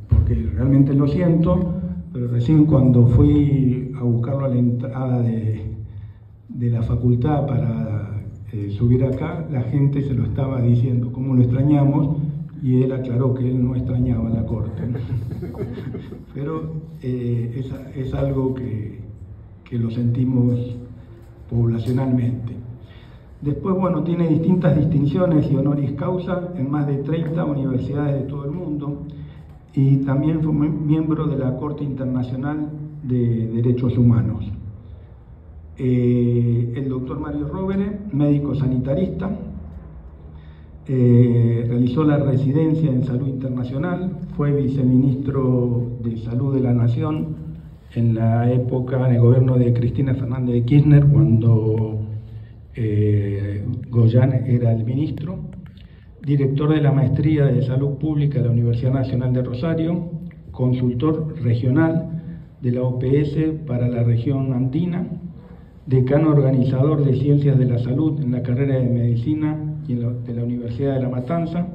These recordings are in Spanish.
porque realmente lo siento, pero recién cuando fui a buscarlo a la entrada de la facultad para subir acá, la gente se lo estaba diciendo, cómo lo extrañamos, y él aclaró que él no extrañaba la corte. Pero es algo que lo sentimos poblacionalmente. Después, bueno, tiene distintas distinciones y honoris causa en más de 30 universidades de todo el mundo, y también fue miembro de la Corte Internacional de Derechos Humanos. El doctor Mario Rovere, médico sanitarista, realizó la residencia en Salud Internacional, fue viceministro de Salud de la Nación en la época del gobierno de Cristina Fernández de Kirchner, cuando Goyán era el ministro, director de la Maestría de Salud Pública de la Universidad Nacional de Rosario, consultor regional de la OPS para la región andina, decano organizador de Ciencias de la Salud en la carrera de Medicina y de la Universidad de La Matanza,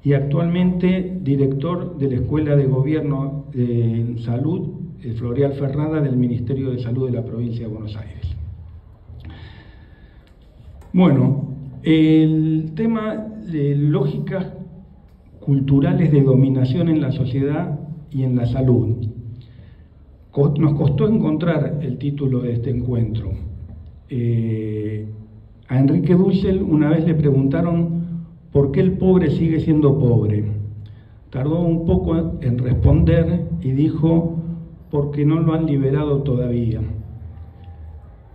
y actualmente director de la Escuela de Gobierno de Salud Floreal Ferrada del Ministerio de Salud de la Provincia de Buenos Aires. Bueno, el tema de lógicas culturales de dominación en la sociedad y en la salud. Nos costó encontrar el título de este encuentro. A Enrique Dussel una vez le preguntaron por qué el pobre sigue siendo pobre. Tardó un poco en responder y dijo, porque no lo han liberado todavía.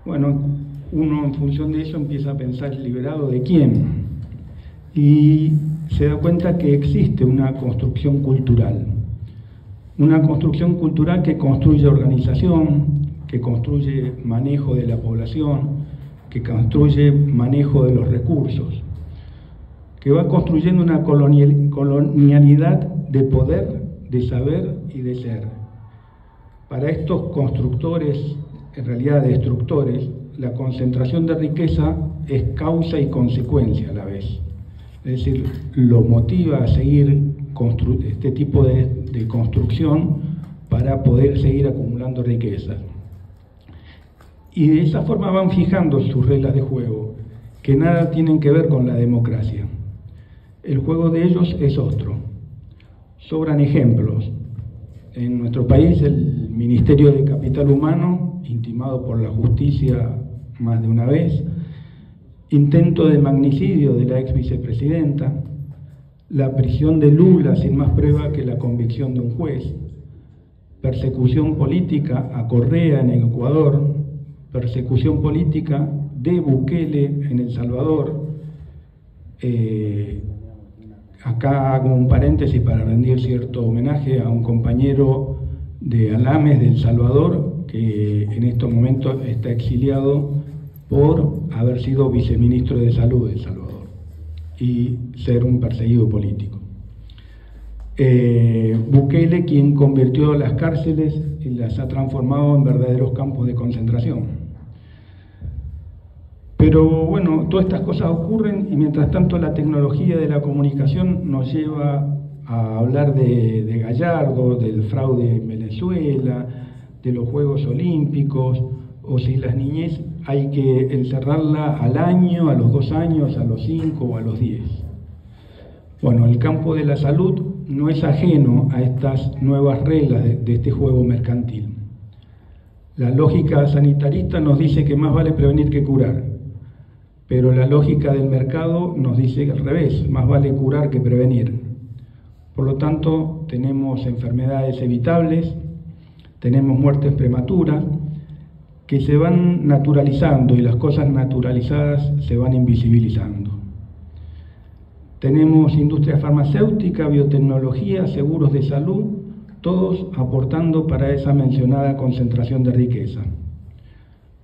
Bueno, uno en función de eso empieza a pensar, ¿liberado de quién? Y se da cuenta que existe una construcción cultural. Una construcción cultural que construye organización, que construye manejo de la población, que construye manejo de los recursos, que va construyendo una colonialidad de poder, de saber y de ser. Para estos constructores, en realidad destructores, la concentración de riqueza es causa y consecuencia a la vez. Es decir, lo motiva a seguir este tipo de construcción para poder seguir acumulando riqueza. Y de esa forma van fijando sus reglas de juego, que nada tienen que ver con la democracia. El juego de ellos es otro. Sobran ejemplos. En nuestro país, el Ministerio de Capital Humano, intimado por la justicia más de una vez, intento de magnicidio de la ex vicepresidenta, la prisión de Lula sin más prueba que la convicción de un juez, persecución política a Correa en Ecuador, persecución política de Bukele en El Salvador. Acá hago un paréntesis para rendir cierto homenaje a un compañero de Alames de El Salvador, que en estos momentos está exiliado por haber sido viceministro de Salud de El Salvador y ser un perseguido político. Bukele, quien convirtió las cárceles y las ha transformado en verdaderos campos de concentración. Pero bueno, todas estas cosas ocurren y mientras tanto la tecnología de la comunicación nos lleva a hablar de Gallardo, del fraude en Venezuela, de los Juegos Olímpicos, o si las niñez hay que encerrarla al año, a los 2 años, a los 5 o a los 10. Bueno, el campo de la salud no es ajeno a estas nuevas reglas de este juego mercantil. La lógica sanitarista nos dice que más vale prevenir que curar, pero la lógica del mercado nos dice al revés, más vale curar que prevenir. Por lo tanto, tenemos enfermedades evitables, tenemos muertes prematuras, que se van naturalizando y las cosas naturalizadas se van invisibilizando. Tenemos industria farmacéutica, biotecnología, seguros de salud, todos aportando para esa mencionada concentración de riqueza.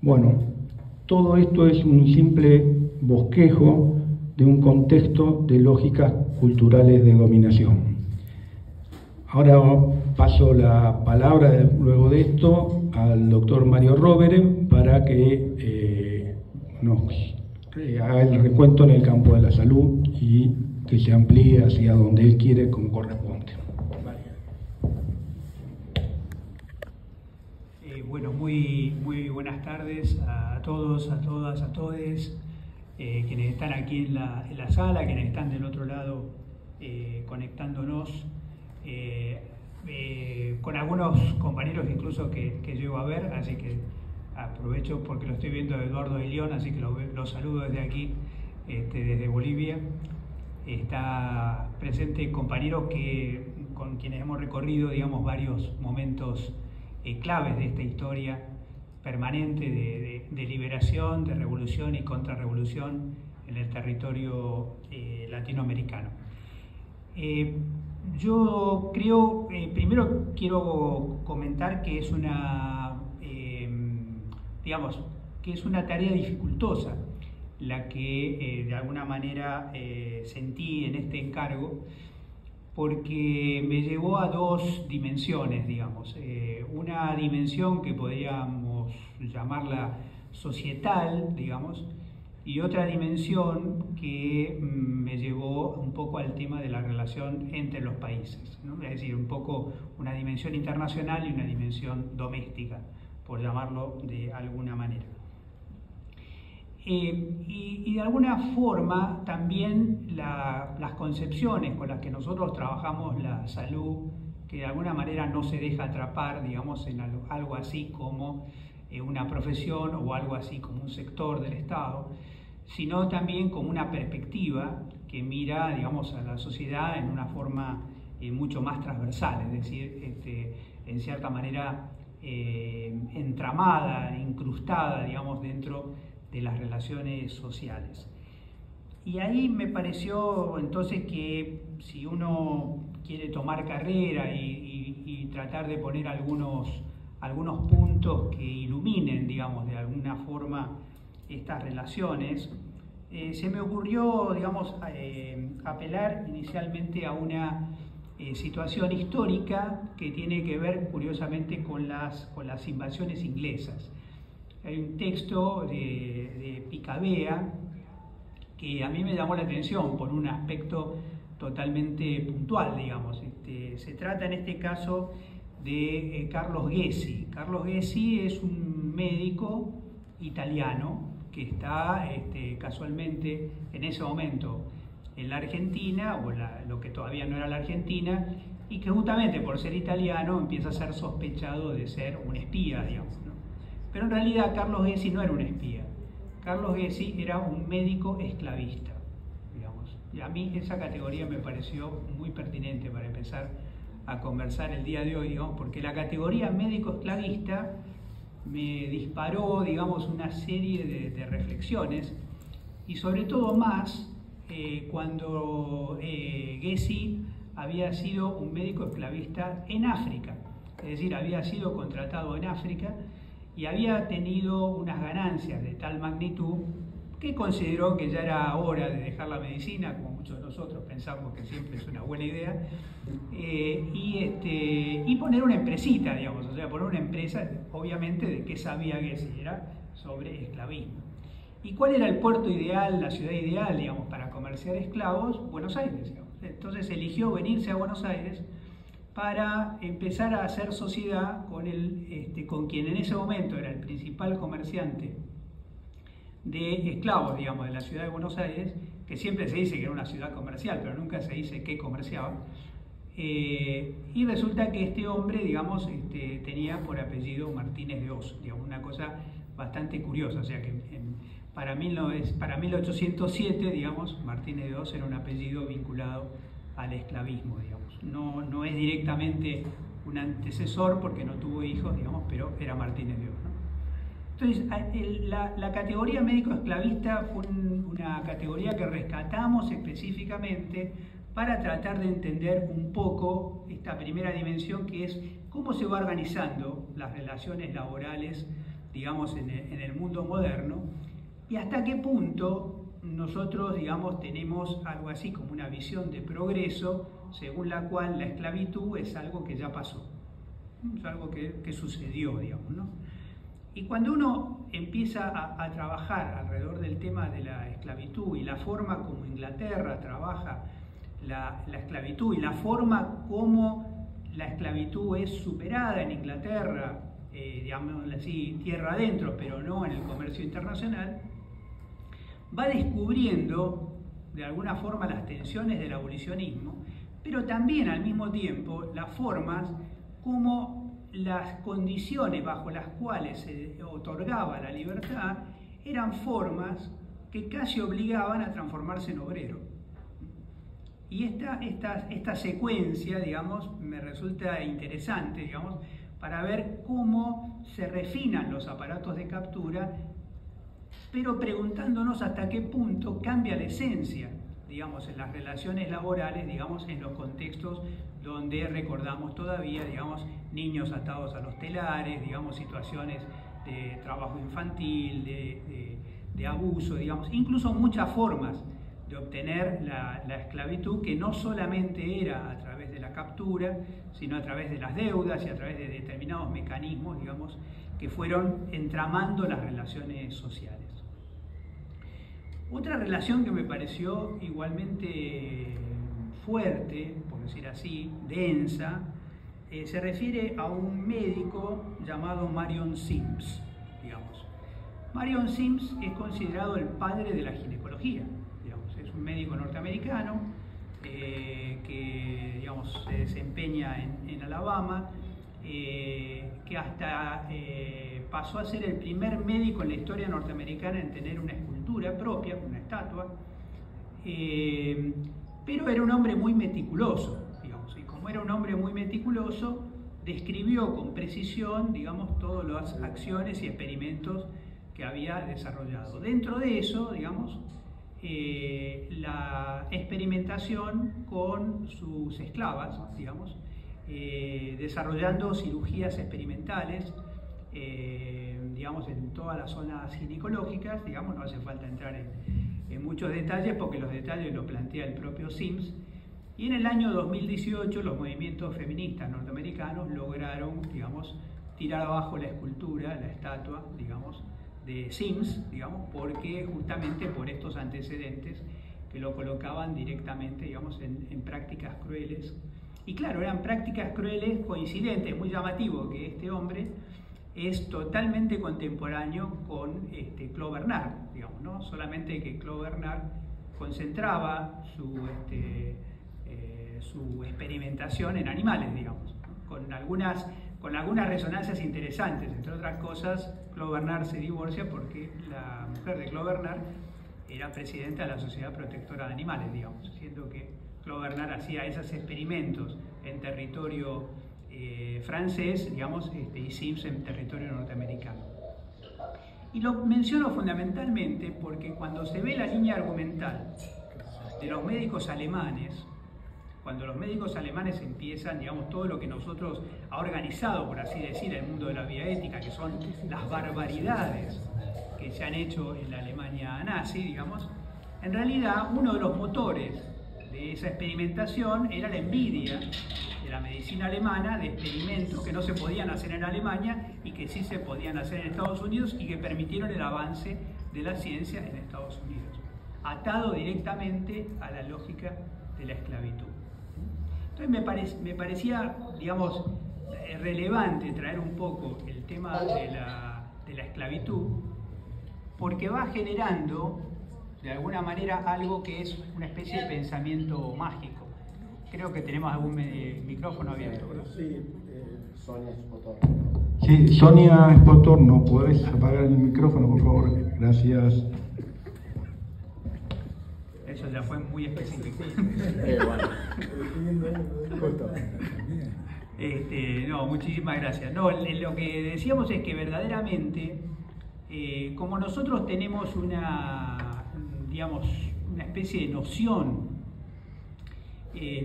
Bueno, todo esto es un simple bosquejo de un contexto de lógicas culturales de dominación. Ahora paso la palabra, luego de esto, al doctor Mario Rovere para que nos haga el recuento en el campo de la salud y que se amplíe hacia donde él quiere como corresponde. Bueno, muy buenas tardes a todos, a todas, a todes, quienes están aquí en la sala, quienes están del otro lado conectándonos, con algunos compañeros incluso que llego a ver, así que aprovecho porque lo estoy viendo a Eduardo de León, así que lo saludo desde aquí, desde Bolivia. Está presente compañeros con quienes hemos recorrido, digamos, varios momentos claves de esta historia permanente de liberación, de revolución y contrarrevolución en el territorio latinoamericano. Yo creo, primero quiero comentar que es que es una tarea dificultosa la que de alguna manera sentí en este encargo, porque me llevó a dos dimensiones, digamos. Una dimensión que podríamos llamarla societal, digamos, y otra dimensión que me llevó un poco al tema de la relación entre los países, ¿no? Es decir, un poco una dimensión internacional y una dimensión doméstica, por llamarlo de alguna manera. Y de alguna forma también las concepciones con las que nosotros trabajamos la salud, que de alguna manera no se deja atrapar, digamos, en algo así como una profesión o algo así como un sector del Estado, sino también como una perspectiva que mira, digamos, a la sociedad en una forma mucho más transversal, es decir, en cierta manera entramada, incrustada, digamos, dentro de las relaciones sociales. Y ahí me pareció entonces que si uno quiere tomar carrera y tratar de poner algunos puntos que iluminen, digamos, de alguna forma estas relaciones, se me ocurrió, digamos, apelar inicialmente a una situación histórica que tiene que ver, curiosamente, con las invasiones inglesas. Hay un texto de Picabea que a mí me llamó la atención por un aspecto totalmente puntual, digamos. Se trata en este caso de Carlos Ghezzi. Carlos Ghezzi es un médico italiano que está casualmente en ese momento en la Argentina, o lo que todavía no era la Argentina, y que justamente por ser italiano empieza a ser sospechado de ser un espía, digamos, ¿no? Pero en realidad Carlos Ghezzi no era un espía. Carlos Ghezzi era un médico esclavista, digamos. Y a mí esa categoría me pareció muy pertinente para empezar a conversar el día de hoy, digamos, porque la categoría médico esclavista me disparó, digamos, una serie de reflexiones, y sobre todo más cuando Ghezzi había sido un médico esclavista en África, es decir, había sido contratado en África y había tenido unas ganancias de tal magnitud que consideró que ya era hora de dejar la medicina, como muchos de nosotros pensamos que siempre es una buena idea, y poner una empresita, digamos, o sea, poner una empresa, obviamente, de qué sabía Ghezzi, era sobre esclavismo. ¿Y cuál era el puerto ideal, la ciudad ideal, digamos, para comerciar esclavos? Buenos Aires, digamos. Entonces eligió venirse a Buenos Aires para empezar a hacer sociedad con quien en ese momento era el principal comerciante de esclavos, digamos, de la ciudad de Buenos Aires, que siempre se dice que era una ciudad comercial, pero nunca se dice qué comerciaba. Y resulta que este hombre, digamos, tenía por apellido Martínez de Oz, digamos, una cosa bastante curiosa, o sea que para 1807, digamos, Martínez de Oz era un apellido vinculado al esclavismo, digamos. No es directamente un antecesor porque no tuvo hijos, digamos, pero era Martínez de Oz, ¿no? Entonces, la categoría médico-esclavista fue una categoría que rescatamos específicamente para tratar de entender un poco esta primera dimensión, que es cómo se va organizando las relaciones laborales, digamos, en el mundo moderno, y hasta qué punto nosotros, digamos, tenemos algo así como una visión de progreso, según la cual la esclavitud es algo que ya pasó, es algo que sucedió, digamos, ¿no? Y cuando uno empieza a trabajar alrededor del tema de la esclavitud y la forma como Inglaterra trabaja la esclavitud y la forma como la esclavitud es superada en Inglaterra, digamos así, tierra adentro, pero no en el comercio internacional, va descubriendo de alguna forma las tensiones del abolicionismo, pero también al mismo tiempo las formas como las condiciones bajo las cuales se otorgaba la libertad eran formas que casi obligaban a transformarse en obrero. Y esta secuencia, digamos, me resulta interesante, digamos, para ver cómo se refinan los aparatos de captura, pero preguntándonos hasta qué punto cambia la esencia, digamos, en las relaciones laborales, digamos, en los contextos donde recordamos todavía, digamos, niños atados a los telares, digamos, situaciones de trabajo infantil, de abuso, digamos, incluso muchas formas de obtener la esclavitud, que no solamente era a través de la captura, sino a través de las deudas y a través de determinados mecanismos, digamos, que fueron entramando las relaciones sociales. Otra relación que me pareció igualmente fuerte, por decir así, densa, se refiere a un médico llamado Marion Sims, digamos. Marion Sims es considerado el padre de la ginecología, digamos. Es un médico norteamericano que, digamos, se desempeña en Alabama, que hasta pasó a ser el primer médico en la historia norteamericana en tener una escultura propia, una estatua, pero era un hombre muy meticuloso, digamos, y como era un hombre muy meticuloso, describió con precisión, digamos, todas las acciones y experimentos que había desarrollado. Dentro de eso, digamos, la experimentación con sus esclavas, digamos, desarrollando cirugías experimentales, digamos, en todas las zonas ginecológicas, digamos, no hace falta entrar en muchos detalles porque los detalles los plantea el propio Sims. Y en el año 2018 los movimientos feministas norteamericanos lograron, digamos, tirar abajo la escultura, la estatua, digamos, de Sims, digamos, porque justamente por estos antecedentes que lo colocaban directamente, digamos, en prácticas crueles. Y claro, eran prácticas crueles coincidentes, muy llamativo que este hombre es totalmente contemporáneo con Claude Bernard, digamos, ¿no? Solamente que Claude Bernard concentraba su experimentación en animales, digamos, ¿no? con algunas resonancias interesantes. Entre otras cosas, Claude Bernard se divorcia porque la mujer de Claude Bernard era presidenta de la Sociedad Protectora de Animales, digamos, siendo que Claude Bernard hacía esos experimentos en territorio francés, digamos, y Sims en territorio norteamericano. Y lo menciono fundamentalmente porque cuando se ve la línea argumental de los médicos alemanes, cuando los médicos alemanes empiezan, digamos, todo lo que nosotros ha organizado, por así decir, el mundo de la bioética, que son las barbaridades que se han hecho en la Alemania nazi, digamos, en realidad uno de los motores de esa experimentación era la envidia de la medicina alemana de experimentos que no se podían hacer en Alemania y que sí se podían hacer en Estados Unidos y que permitieron el avance de la ciencia en Estados Unidos, atado directamente a la lógica de la esclavitud. Entonces me parecía, digamos, relevante traer un poco el tema de la esclavitud, porque va generando de alguna manera algo que es una especie de pensamiento mágico. Creo que tenemos algún micrófono abierto, ¿verdad? Sí, Sonia Spotorno. Sí, Sonia Spotorno, ¿puedes apagar el micrófono, por favor? Gracias. Eso ya fue muy específico. No, muchísimas gracias. No, lo que decíamos es que verdaderamente, como nosotros tenemos digamos, una especie de noción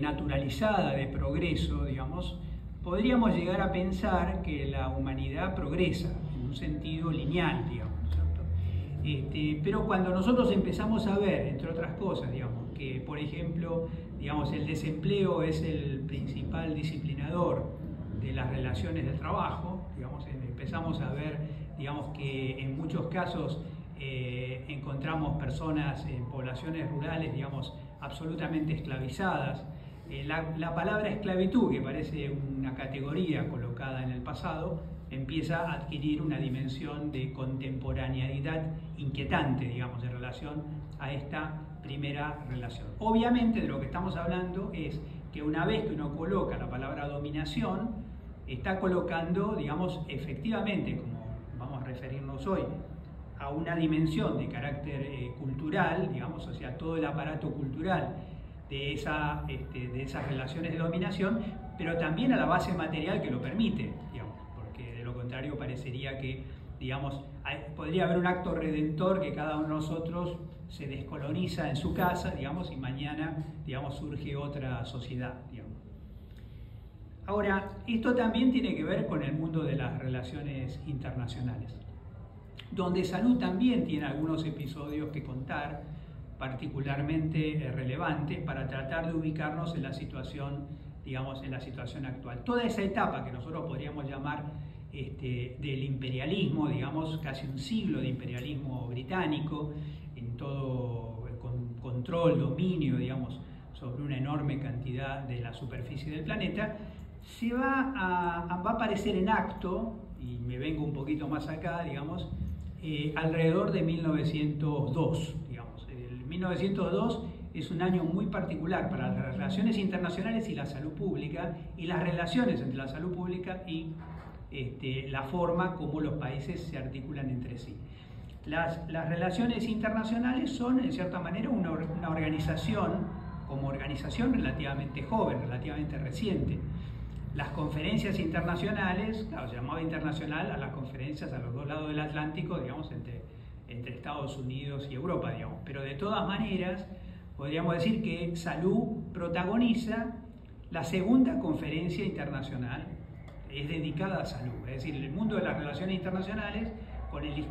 naturalizada de progreso, digamos, podríamos llegar a pensar que la humanidad progresa en un sentido lineal, digamos, ¿cierto? Pero cuando nosotros empezamos a ver, entre otras cosas, digamos, que por ejemplo, digamos, el desempleo es el principal disciplinador de las relaciones de trabajo, digamos, empezamos a ver digamos que en muchos casos encontramos personas en poblaciones rurales, digamos, absolutamente esclavizadas. La palabra esclavitud, que parece una categoría colocada en el pasado, empieza a adquirir una dimensión de contemporaneidad inquietante, digamos, en relación a esta primera relación. Obviamente de lo que estamos hablando es que una vez que uno coloca la palabra dominación, está colocando, digamos, efectivamente, como vamos a referirnos hoy, a una dimensión de carácter cultural, digamos, o sea, todo el aparato cultural de esas relaciones de dominación, pero también a la base material que lo permite, digamos, porque de lo contrario parecería que, digamos, podría haber un acto redentor que cada uno de nosotros se descoloniza en su casa, digamos, y mañana, digamos, surge otra sociedad, digamos. Ahora, esto también tiene que ver con el mundo de las relaciones internacionales, donde salud también tiene algunos episodios que contar, particularmente relevantes, para tratar de ubicarnos en la situación, digamos, en la situación actual. Toda esa etapa que nosotros podríamos llamar del imperialismo, digamos, casi un siglo de imperialismo británico, en todo con control, dominio, digamos, sobre una enorme cantidad de la superficie del planeta, se va a aparecer en acto, y me vengo un poquito más acá, digamos, alrededor de 1902, digamos. El 1902 es un año muy particular para las relaciones internacionales y la salud pública, y las relaciones entre la salud pública y la forma como los países se articulan entre sí. Las relaciones internacionales son, en cierta manera, una organización, como organización relativamente joven, relativamente reciente. Las conferencias internacionales, claro, se llamaba internacional a las conferencias a los dos lados del Atlántico, digamos, entre Estados Unidos y Europa, digamos. Pero de todas maneras, podríamos decir que salud protagoniza la segunda conferencia internacional, es dedicada a salud. Es decir, el mundo de las relaciones internacionales, con el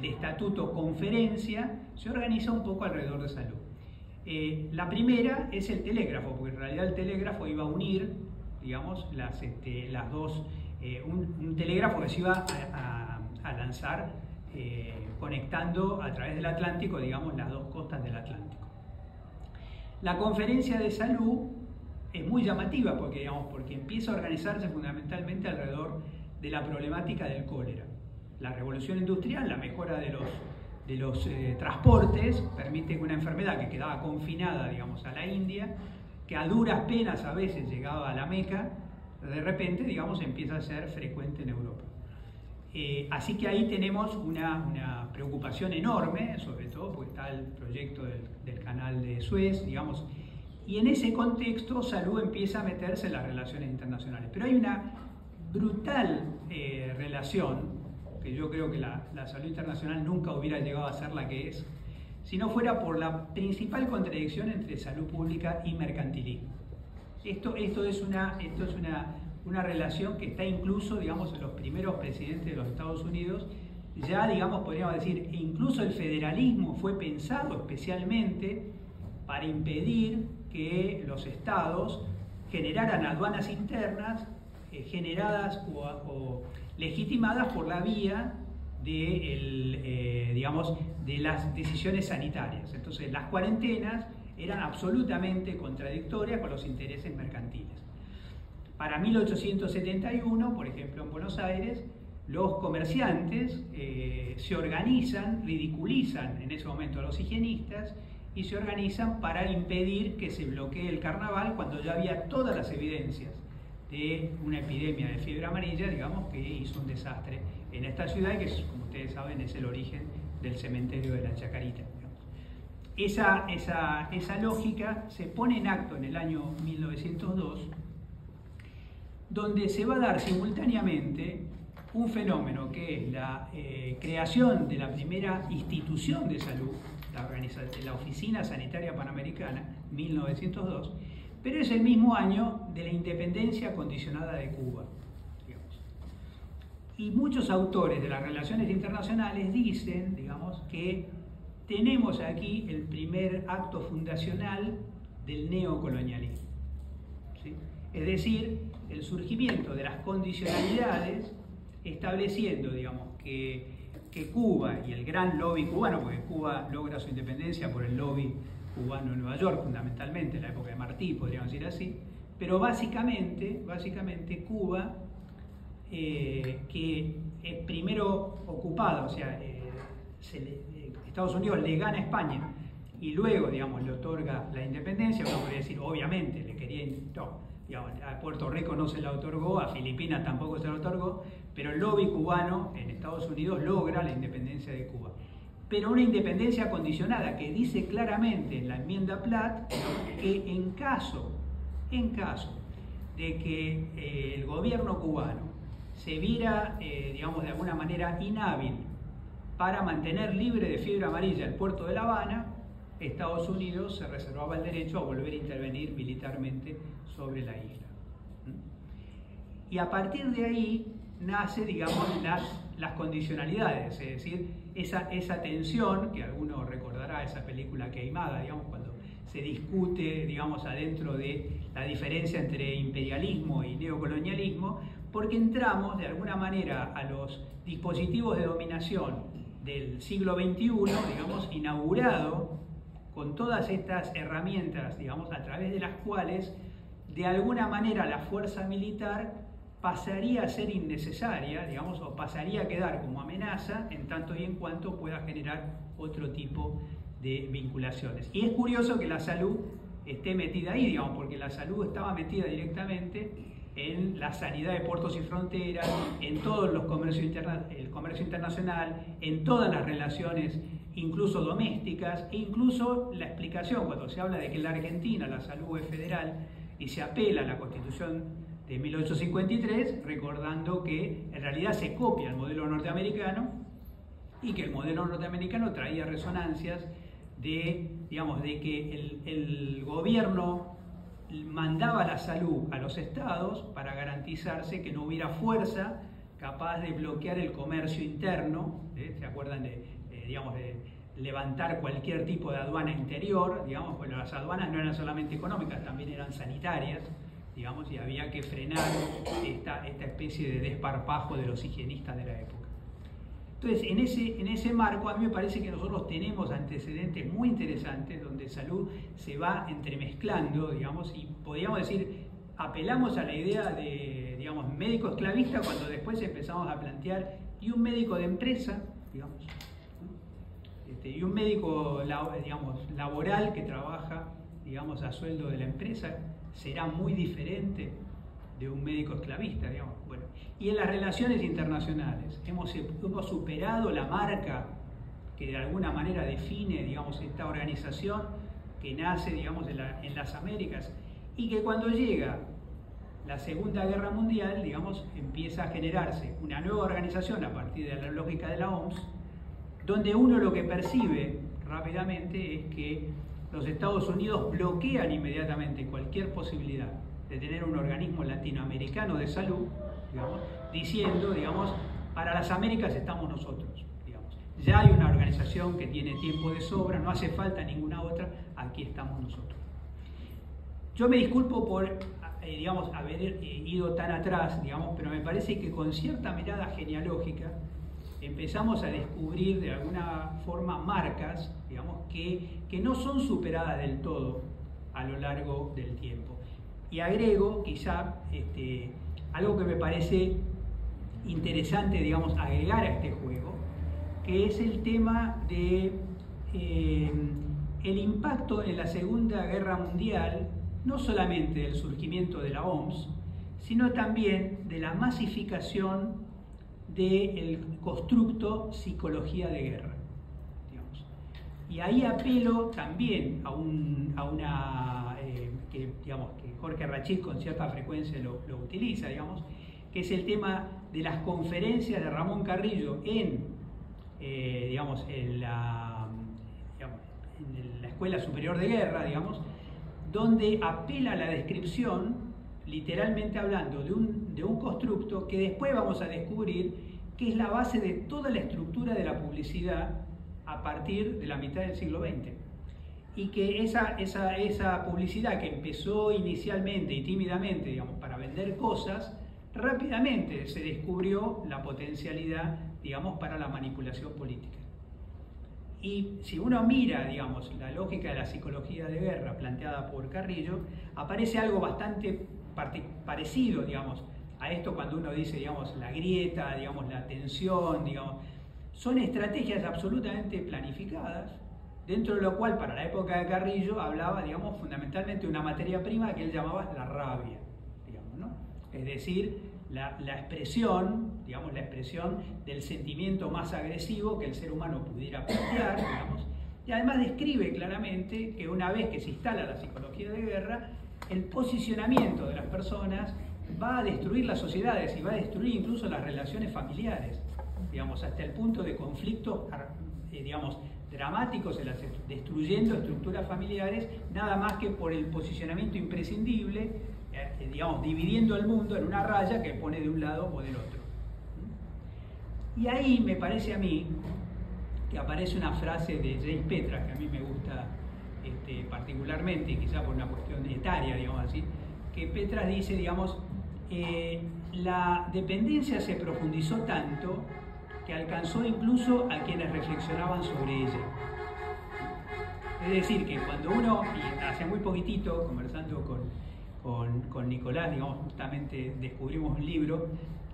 estatuto conferencia, se organiza un poco alrededor de salud. La primera es el telégrafo, porque en realidad el telégrafo iba a unir, digamos, las dos, un telégrafo que se iba a lanzar conectando a través del Atlántico, digamos, las dos costas del Atlántico. La conferencia de salud es muy llamativa porque, digamos, porque empieza a organizarse fundamentalmente alrededor de la problemática del cólera. La revolución industrial, la mejora de los transportes, permite que una enfermedad que quedaba confinada, digamos, a la India, que a duras penas a veces llegaba a la Meca, de repente, digamos, empieza a ser frecuente en Europa. Así que ahí tenemos una preocupación enorme, sobre todo porque está el proyecto del canal de Suez, digamos, y en ese contexto salud empieza a meterse en las relaciones internacionales. Pero hay una brutal relación, que yo creo que la salud internacional nunca hubiera llegado a ser la que es, si no fuera por la principal contradicción entre salud pública y mercantilismo. Esto es una relación que está incluso, digamos, en los primeros presidentes de los Estados Unidos. Ya, digamos, podríamos decir, incluso el federalismo fue pensado especialmente para impedir que los estados generaran aduanas internas generadas o legitimadas por la vía de, digamos, de las decisiones sanitarias. Entonces, las cuarentenas eran absolutamente contradictorias con los intereses mercantiles. Para 1871, por ejemplo, en Buenos Aires, los comerciantes se organizan, ridiculizan en ese momento a los higienistas y se organizan para impedir que se bloquee el carnaval cuando ya había todas las evidencias de una epidemia de fiebre amarilla, digamos, que hizo un desastre en esta ciudad y que, como ustedes saben, es el origen del cementerio de la Chacarita. Esa lógica se pone en acto en el año 1902, donde se va a dar simultáneamente un fenómeno que es la creación de la primera institución de salud, la Oficina Sanitaria Panamericana, 1902, pero es el mismo año de la independencia condicionada de Cuba, digamos. Y muchos autores de las relaciones internacionales dicen, digamos, que tenemos aquí el primer acto fundacional del neocolonialismo, ¿sí? Es decir, el surgimiento de las condicionalidades estableciendo, digamos, que Cuba y el gran lobby cubano, porque Cuba logra su independencia por el lobby cubano en Nueva York, fundamentalmente, en la época de Martí, podríamos decir así, pero básicamente Cuba, que es primero ocupada, o sea, Estados Unidos le gana a España y luego, digamos, le otorga la independencia. Uno podría decir, obviamente, le quería, no, digamos, a Puerto Rico no se la otorgó, a Filipinas tampoco se la otorgó, pero el lobby cubano en Estados Unidos logra la independencia de Cuba. Pero una independencia condicionada que dice claramente en la enmienda Platt que en caso de que el gobierno cubano se viera, digamos, de alguna manera inhábil para mantener libre de fiebre amarilla el puerto de La Habana, Estados Unidos se reservaba el derecho a volver a intervenir militarmente sobre la isla. Y a partir de ahí nace, digamos, las condicionalidades, es decir, esa tensión, que alguno recordará esa película Queimada, digamos, cuando se discute, digamos, adentro de la diferencia entre imperialismo y neocolonialismo, porque entramos de alguna manera a los dispositivos de dominación del siglo XXI, digamos, inaugurado con todas estas herramientas, digamos, a través de las cuales de alguna manera la fuerza militar pasaría a ser innecesaria, digamos, o pasaría a quedar como amenaza en tanto y en cuanto pueda generar otro tipo de vinculaciones. Y es curioso que la salud esté metida ahí, digamos, porque la salud estaba metida directamente en la sanidad de puertos y fronteras, en todos los comercios el comercio internacional, en todas las relaciones, incluso domésticas, e incluso la explicación cuando se habla de que en la Argentina la salud es federal y se apela a la Constitución de 1853, recordando que en realidad se copia el modelo norteamericano y que el modelo norteamericano traía resonancias de, digamos, de que el gobierno mandaba la salud a los estados para garantizarse que no hubiera fuerza capaz de bloquear el comercio interno, ¿se acuerdan digamos, de levantar cualquier tipo de aduana interior? Digamos, bueno, las aduanas no eran solamente económicas, también eran sanitarias, digamos, y había que frenar esta especie de desparpajo de los higienistas de la época. Entonces, en ese marco, a mí me parece que nosotros tenemos antecedentes muy interesantes donde salud se va entremezclando, digamos, y podríamos decir, apelamos a la idea de, digamos, médico esclavista cuando después empezamos a plantear, y un médico de empresa, digamos, y un médico, digamos, laboral que trabaja, digamos, a sueldo de la empresa, será muy diferente de un médico esclavista, digamos. Bueno, y en las relaciones internacionales hemos superado la marca que de alguna manera define, digamos, esta organización que nace, digamos, en las Américas, y que cuando llega la Segunda Guerra Mundial, digamos, empieza a generarse una nueva organización a partir de la lógica de la OMS, donde uno lo que percibe rápidamente es que los Estados Unidos bloquean inmediatamente cualquier posibilidad de tener un organismo latinoamericano de salud, digamos, diciendo, digamos, para las Américas estamos nosotros, digamos. Ya hay una organización que tiene tiempo de sobra, no hace falta ninguna otra, aquí estamos nosotros. Yo me disculpo por, digamos, haber ido tan atrás, digamos, pero me parece que con cierta mirada genealógica empezamos a descubrir de alguna forma marcas, digamos, que no son superadas del todo a lo largo del tiempo. Y agrego quizá algo que me parece interesante, digamos, agregar a este juego, que es el tema de el impacto en la Segunda Guerra Mundial, no solamente del surgimiento de la OMS, sino también de la masificación del constructo psicología de guerra, digamos. Y ahí apelo también a una digamos, que Jorge Rachid con cierta frecuencia lo utiliza, digamos, que es el tema de las conferencias de Ramón Carrillo en la Escuela Superior de Guerra, digamos, donde apela a la descripción, literalmente hablando, de un constructo que después vamos a descubrir que es la base de toda la estructura de la publicidad a partir de la mitad del siglo XX. Y que esa publicidad que empezó inicialmente y tímidamente, digamos, para vender cosas, rápidamente se descubrió la potencialidad, digamos, para la manipulación política. Y si uno mira, digamos, la lógica de la psicología de guerra planteada por Carrillo, aparece algo bastante parecido, digamos, a esto cuando uno dice, digamos, la grieta, digamos, la tensión, digamos. Son estrategias absolutamente planificadas, dentro de lo cual, para la época de Carrillo, hablaba, digamos, fundamentalmente de una materia prima que él llamaba la rabia, digamos, ¿no? Es decir, la expresión, digamos, la expresión del sentimiento más agresivo que el ser humano pudiera plantear, digamos, y además describe claramente que una vez que se instala la psicología de guerra, el posicionamiento de las personas va a destruir las sociedades y va a destruir incluso las relaciones familiares, digamos, hasta el punto de conflictos, digamos, dramáticos, destruyendo estructuras familiares, nada más que por el posicionamiento imprescindible, digamos, dividiendo el mundo en una raya que pone de un lado o del otro. Y ahí me parece a mí que aparece una frase de James Petras, que a mí me gusta particularmente, quizá por una cuestión etaria, digamos así, que Petras dice, digamos, la dependencia se profundizó tanto que alcanzó incluso a quienes reflexionaban sobre ella. Es decir, que cuando uno, y hace muy poquitito, conversando con Nicolás, digamos, justamente descubrimos un libro,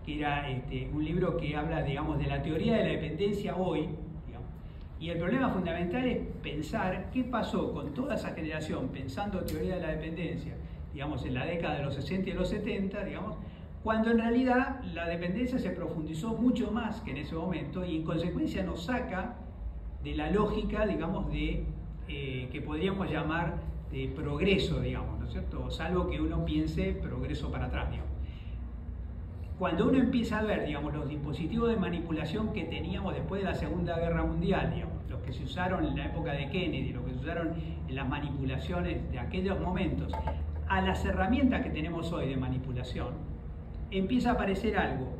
que era un libro que habla, digamos, de la teoría de la dependencia hoy, digamos, y el problema fundamental es pensar qué pasó con toda esa generación pensando teoría de la dependencia, digamos, en la década de los 60 y los 70, digamos, cuando en realidad la dependencia se profundizó mucho más que en ese momento y en consecuencia nos saca de la lógica, digamos, de que podríamos llamar de progreso, digamos, ¿no es cierto? Salvo que uno piense progreso para atrás, digamos. Cuando uno empieza a ver, digamos, los dispositivos de manipulación que teníamos después de la Segunda Guerra Mundial, digamos, los que se usaron en la época de Kennedy, los que se usaron en las manipulaciones de aquellos momentos, a las herramientas que tenemos hoy de manipulación, empieza a aparecer algo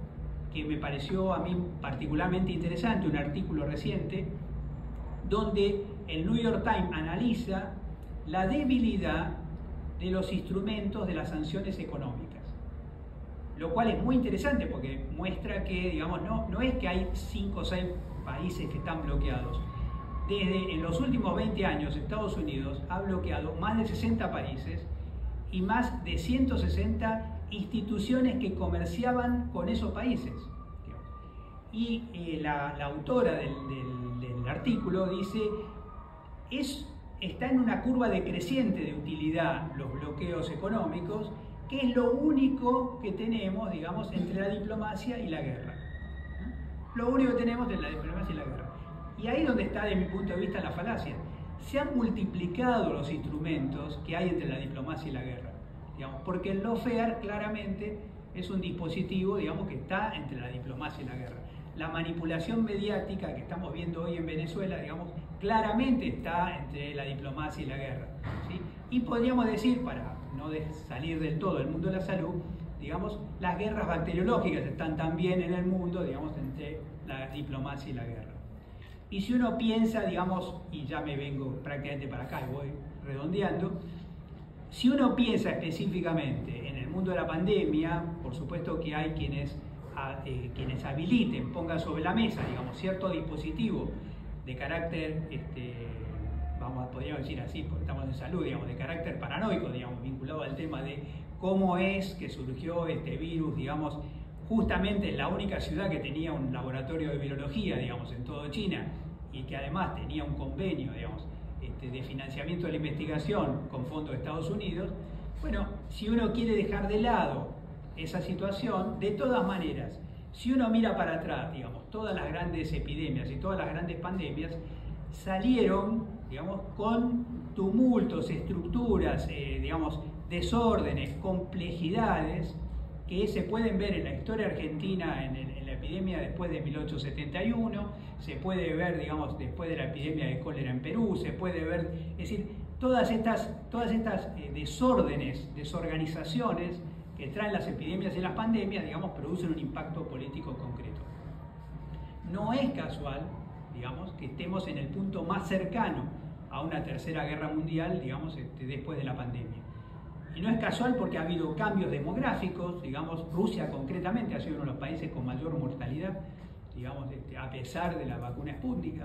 que me pareció a mí particularmente interesante, un artículo reciente, donde el New York Times analiza la debilidad de los instrumentos de las sanciones económicas. Lo cual es muy interesante porque muestra que, digamos, no es que hay 5 o 6 países que están bloqueados. En los últimos 20 años, Estados Unidos ha bloqueado más de 60 países y más de 160 instituciones que comerciaban con esos países. Y la autora del artículo dice, está en una curva decreciente de utilidad los bloqueos económicos, que es lo único que tenemos, digamos, entre la diplomacia y la guerra. Lo único que tenemos entre la diplomacia y la guerra. Y ahí es donde está, desde mi punto de vista, la falacia. Se han multiplicado los instrumentos que hay entre la diplomacia y la guerra, digamos, porque el lawfare claramente es un dispositivo, digamos, que está entre la diplomacia y la guerra. La manipulación mediática que estamos viendo hoy en Venezuela, digamos, claramente está entre la diplomacia y la guerra, ¿sí? Y podríamos decir, para no salir del todo del mundo de la salud, digamos, las guerras bacteriológicas están también en el mundo, digamos, entre la diplomacia y la guerra. Y si uno piensa, digamos, y ya me vengo prácticamente para acá y voy redondeando, si uno piensa específicamente en el mundo de la pandemia, por supuesto que hay quienes habiliten, pongan sobre la mesa, digamos, cierto dispositivo de carácter, podríamos decir así, porque estamos en salud, digamos, de carácter paranoico, digamos, vinculado al tema de cómo es que surgió este virus, digamos, justamente en la única ciudad que tenía un laboratorio de virología, digamos, en todo China, y que además tenía un convenio, digamos, de financiamiento de la investigación con fondos de Estados Unidos. Bueno, si uno quiere dejar de lado esa situación, de todas maneras, si uno mira para atrás, digamos, todas las grandes epidemias y todas las grandes pandemias salieron, digamos, con tumultos, estructuras, digamos, desórdenes, complejidades que se pueden ver en la historia argentina en la epidemia después de 1871, se puede ver, digamos, después de la epidemia de cólera en Perú, se puede ver, es decir, todas estas desórdenes, desorganizaciones que traen las epidemias y las pandemias, digamos, producen un impacto político concreto. No es casual, digamos, que estemos en el punto más cercano a una tercera guerra mundial, digamos, después de la pandemia. Y no es casual porque ha habido cambios demográficos, digamos, Rusia concretamente ha sido uno de los países con mayor mortalidad, digamos, a pesar de la vacuna Sputnik,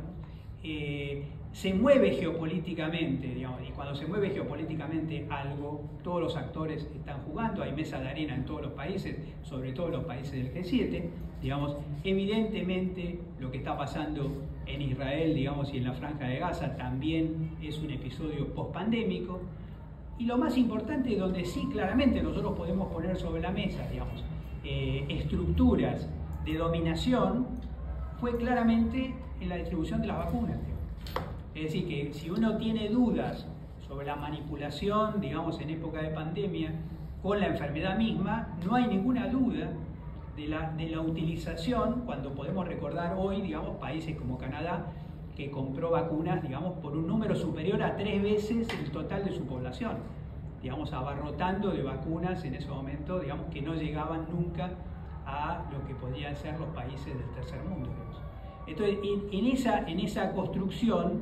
se mueve geopolíticamente, digamos, y cuando se mueve geopolíticamente algo, todos los actores están jugando, hay mesa de arena en todos los países, sobre todo los países del G7, digamos, evidentemente lo que está pasando en Israel, digamos, y en la Franja de Gaza también es un episodio post-pandémico. Y lo más importante, donde sí claramente nosotros podemos poner sobre la mesa, digamos, estructuras de dominación, fue claramente en la distribución de las vacunas. Es decir, que si uno tiene dudas sobre la manipulación, digamos, en época de pandemia, con la enfermedad misma, no hay ninguna duda de la utilización, cuando podemos recordar hoy, digamos, países como Canadá, que compró vacunas, digamos, por un número superior a 3 veces el total de su población, digamos, abarrotando de vacunas en ese momento, digamos, que no llegaban nunca a lo que podrían ser los países del tercer mundo, digamos. Entonces, en esa construcción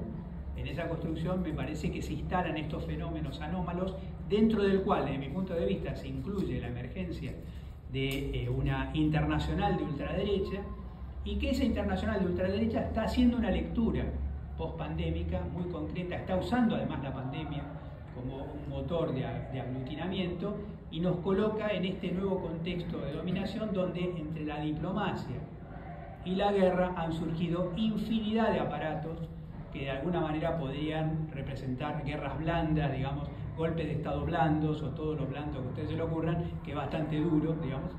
me parece que se instalan estos fenómenos anómalos, dentro del cual, desde mi punto de vista, se incluye la emergencia de una internacional de ultraderecha, y que esa internacional de ultraderecha está haciendo una lectura post-pandémica muy concreta, está usando además la pandemia como un motor de aglutinamiento, y nos coloca en este nuevo contexto de dominación donde entre la diplomacia y la guerra han surgido infinidad de aparatos que de alguna manera podrían representar guerras blandas, digamos, golpes de estado blandos o todo lo blando que a ustedes se le ocurran, que es bastante duro, digamos,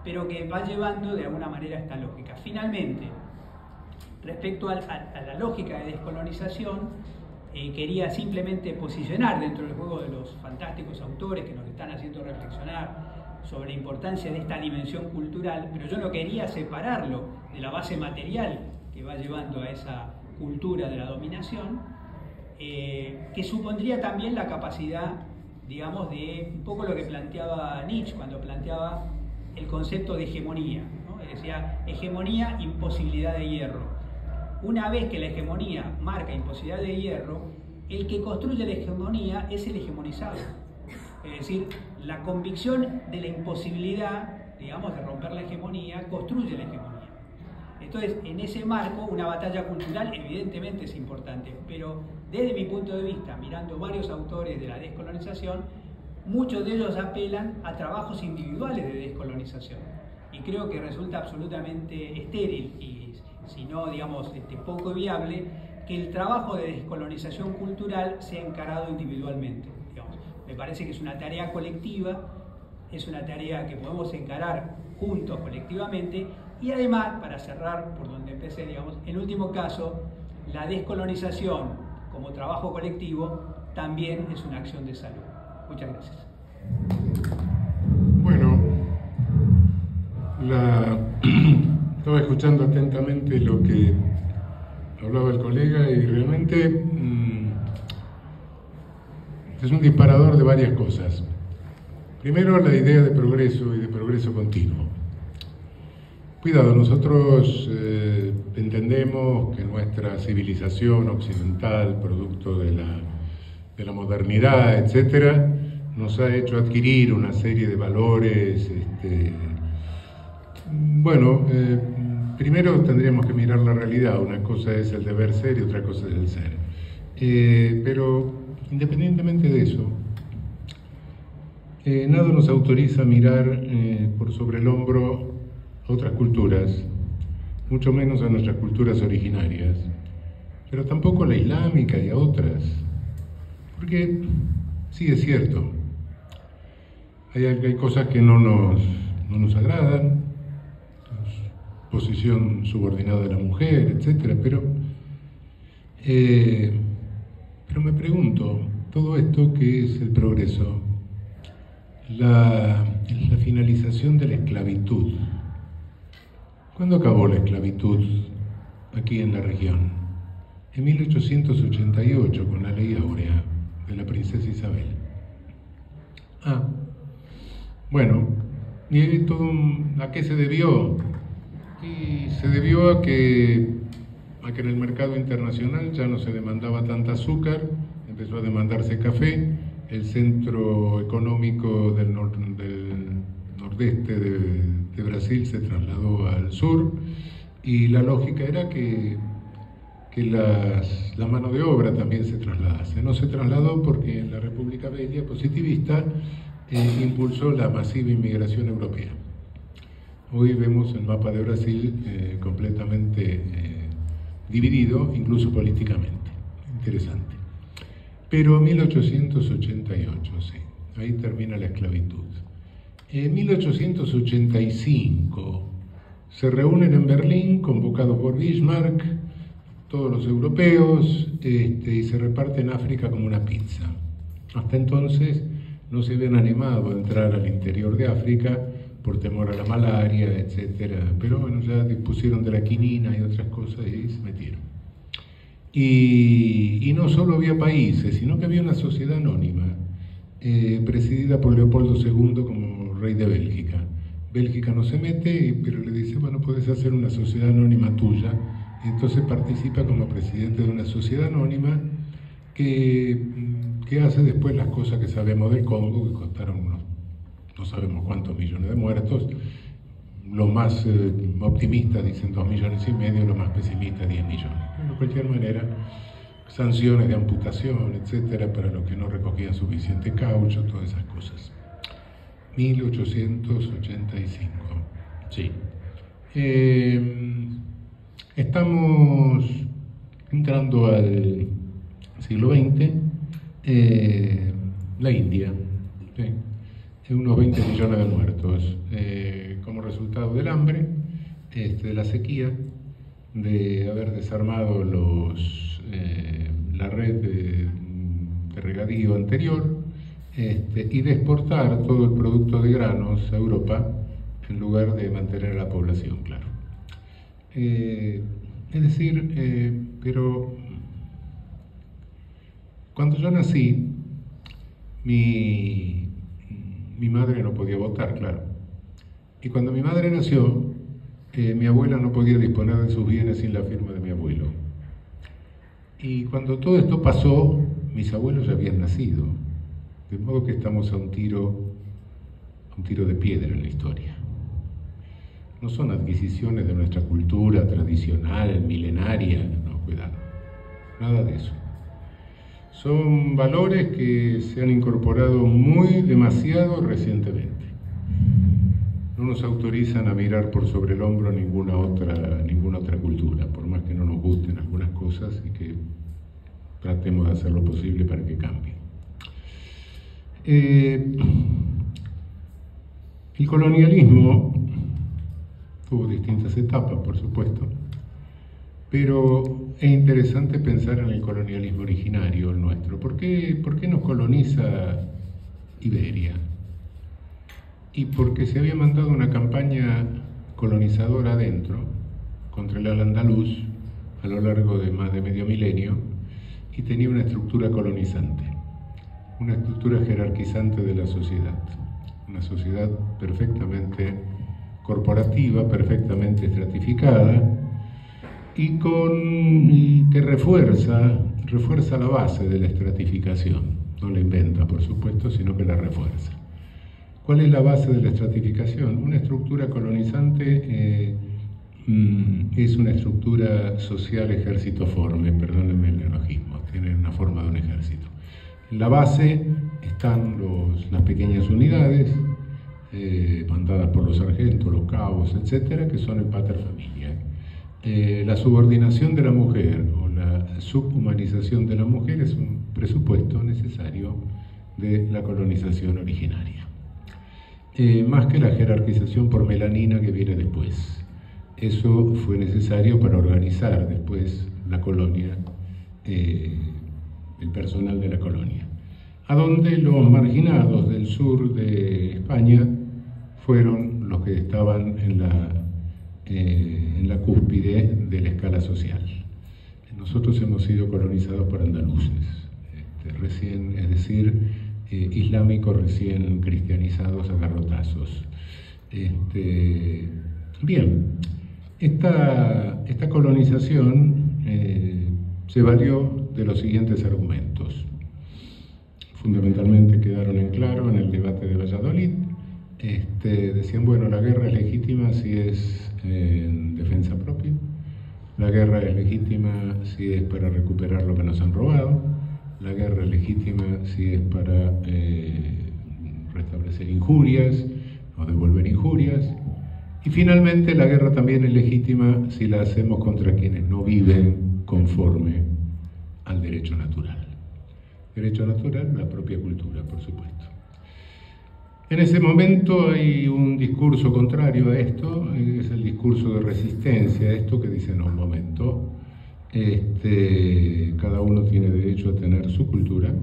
pero que va llevando de alguna manera esta lógica. Finalmente, respecto a la lógica de descolonización, quería simplemente posicionar dentro del juego de los fantásticos autores que nos están haciendo reflexionar sobre la importancia de esta dimensión cultural, pero yo no quería separarlo de la base material que va llevando a esa cultura de la dominación, que supondría también la capacidad, digamos, de un poco lo que planteaba Nietzsche cuando planteaba el concepto de hegemonía, ¿no? Decía, hegemonía, imposibilidad de hierro. Una vez que la hegemonía marca imposibilidad de hierro, el que construye la hegemonía es el hegemonizado. Es decir, la convicción de la imposibilidad, digamos, de romper la hegemonía, construye la hegemonía. Entonces, en ese marco, una batalla cultural evidentemente es importante, pero desde mi punto de vista, mirando varios autores de la descolonización, muchos de ellos apelan a trabajos individuales de descolonización. Y creo que resulta absolutamente estéril y, si no, digamos, poco viable, que el trabajo de descolonización cultural sea encarado individualmente. Digamos. Me parece que es una tarea colectiva, es una tarea que podemos encarar juntos, colectivamente, y además, para cerrar por donde empecé, digamos, en último caso, la descolonización como trabajo colectivo también es una acción de salud. Muchas gracias. Bueno, estaba escuchando atentamente lo que hablaba el colega y realmente es un disparador de varias cosas. Primero, la idea de progreso y de progreso continuo. Cuidado, nosotros entendemos que nuestra civilización occidental, producto de la modernidad, etcétera, nos ha hecho adquirir una serie de valores. Primero tendríamos que mirar la realidad. Una cosa es el deber ser y otra cosa es el ser. Pero independientemente de eso, nada nos autoriza a mirar por sobre el hombro a otras culturas, mucho menos a nuestras culturas originarias, pero tampoco a la islámica y a otras, porque sí es cierto, hay cosas que no nos agradan, posición subordinada de la mujer, etcétera, pero me pregunto, todo esto que es el progreso, la finalización de la esclavitud. ¿Cuándo acabó la esclavitud aquí en la región? En 1888, con la Ley Áurea de la princesa Isabel. ¿Y todo a qué se debió? Y se debió a que en el mercado internacional ya no se demandaba tanta azúcar, empezó a demandarse café, el centro económico del nordeste de Brasil se trasladó al sur, y la lógica era que la mano de obra también se trasladase. No se trasladó porque la República Bella positivista impulsó la masiva inmigración europea. Hoy vemos el mapa de Brasil completamente dividido, incluso políticamente. Interesante. Pero 1888, sí, ahí termina la esclavitud. En 1885 se reúnen en Berlín, convocados por Bismarck, todos los europeos, y se reparten África como una pizza. Hasta entonces no se habían animado a entrar al interior de África por temor a la malaria, etc. Pero bueno, ya dispusieron de la quinina y otras cosas y se metieron. Y no solo había países, sino que había una sociedad anónima, presidida por Leopoldo II como rey de Bélgica. Bélgica no se mete, pero le dice, bueno, puedes hacer una sociedad anónima tuya. Entonces participa como presidente de una sociedad anónima que hace después las cosas que sabemos del Congo, que costaron no sabemos cuántos millones de muertos. Los más optimistas dicen 2,5 millones, los más pesimistas 10 millones. Pero de cualquier manera, sanciones de amputación, etcétera, para los que no recogían suficiente caucho, todas esas cosas. 1885, sí. Estamos entrando al siglo XX, la India, ¿sí? Unos 20 millones de muertos, como resultado del hambre, de la sequía, de haber desarmado la red de regadío anterior, y de exportar todo el producto de granos a Europa en lugar de mantener a la población, claro. Es decir, pero cuando yo nací, mi madre no podía votar, claro. Y cuando mi madre nació, mi abuela no podía disponer de sus bienes sin la firma de mi abuelo. Y cuando todo esto pasó, mis abuelos ya habían nacido. De modo que estamos a un tiro de piedra en la historia. No son adquisiciones de nuestra cultura tradicional, milenaria, no, cuidado, nada de eso. Son valores que se han incorporado demasiado recientemente. No nos autorizan a mirar por sobre el hombro ninguna otra cultura, por más que no nos gusten algunas cosas y que tratemos de hacer lo posible para que cambien. El colonialismo tuvo distintas etapas, por supuesto, pero es interesante pensar en el colonialismo originario, el nuestro. ¿Por qué nos coloniza Iberia? Y porque se había mandado una campaña colonizadora adentro contra el al-Andalus a lo largo de más de medio milenio, y tenía una estructura colonizante, una estructura jerarquizante de la sociedad, una sociedad perfectamente corporativa, perfectamente estratificada, y que refuerza la base de la estratificación. No la inventa, por supuesto, sino que la refuerza. ¿Cuál es la base de la estratificación? Una estructura colonizante es una estructura social ejércitoforme, perdónenme el neologismo, tiene una forma de un ejército. En la base están las pequeñas unidades, mandadas por los sargentos, los cabos, etcétera, que son el paterfamilia. La subordinación de la mujer o la subhumanización de la mujer es un presupuesto necesario de la colonización originaria, más que la jerarquización por melanina que viene después. Eso fue necesario para organizar después la colonia, el personal de la colonia, a donde los marginados del sur de España fueron los que estaban en la cúspide de la escala social. Nosotros hemos sido colonizados por andaluces, recién, es decir, islámicos recién cristianizados a garrotazos. Bien, esta colonización se valió de los siguientes argumentos. fundamentalmente quedaron en claro en el debate de Valladolid. Decían, bueno, la guerra es legítima si es en defensa propia, la guerra es legítima si es para recuperar lo que nos han robado, la guerra es legítima si es para restablecer injurias o devolver injurias, y finalmente la guerra también es legítima si la hacemos contra quienes no viven conforme al derecho natural. Derecho natural, la propia cultura, por supuesto. En ese momento hay un discurso contrario a esto, es el discurso de resistencia a esto, que dice, no, un momento, cada uno tiene derecho a tener su cultura,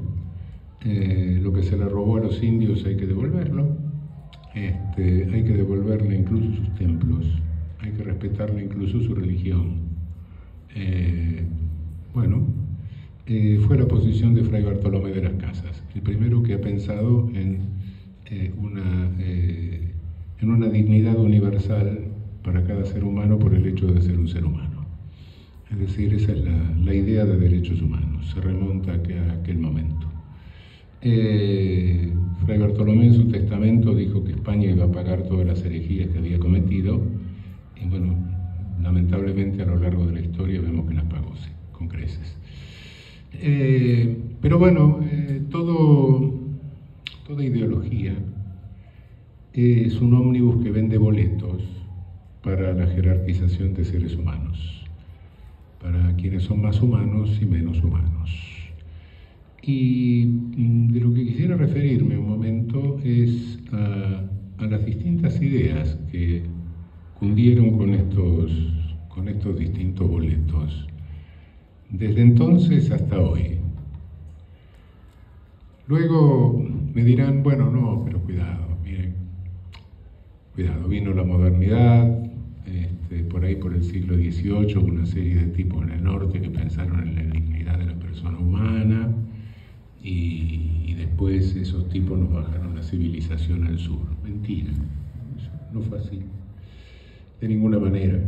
lo que se le robó a los indios hay que devolverlo, hay que devolverle incluso sus templos, hay que respetarle incluso su religión. Fue la posición de Fray Bartolomé de las Casas, el primero que ha pensado en una dignidad universal para cada ser humano por el hecho de ser un ser humano. Es decir, esa es la idea de derechos humanos, se remonta a aquel momento. Fray Bartolomé en su testamento dijo que España iba a pagar todas las herejías que había cometido, y bueno, lamentablemente a lo largo de la historia vemos que las pagó, sí, con creces. Pero bueno, toda ideología es un ómnibus que vende boletos para la jerarquización de seres humanos, para quienes son más humanos y menos humanos. Y de lo que quisiera referirme un momento es a las distintas ideas que cundieron con estos distintos boletos, desde entonces hasta hoy. Luego me dirán, bueno, no, pero cuidado, miren, cuidado, vino la modernidad, por ahí por el siglo XVIII, una serie de tipos en el norte que pensaron en la dignidad de la persona humana, y después esos tipos nos bajaron la civilización al sur. Mentira, no fue así, de ninguna manera.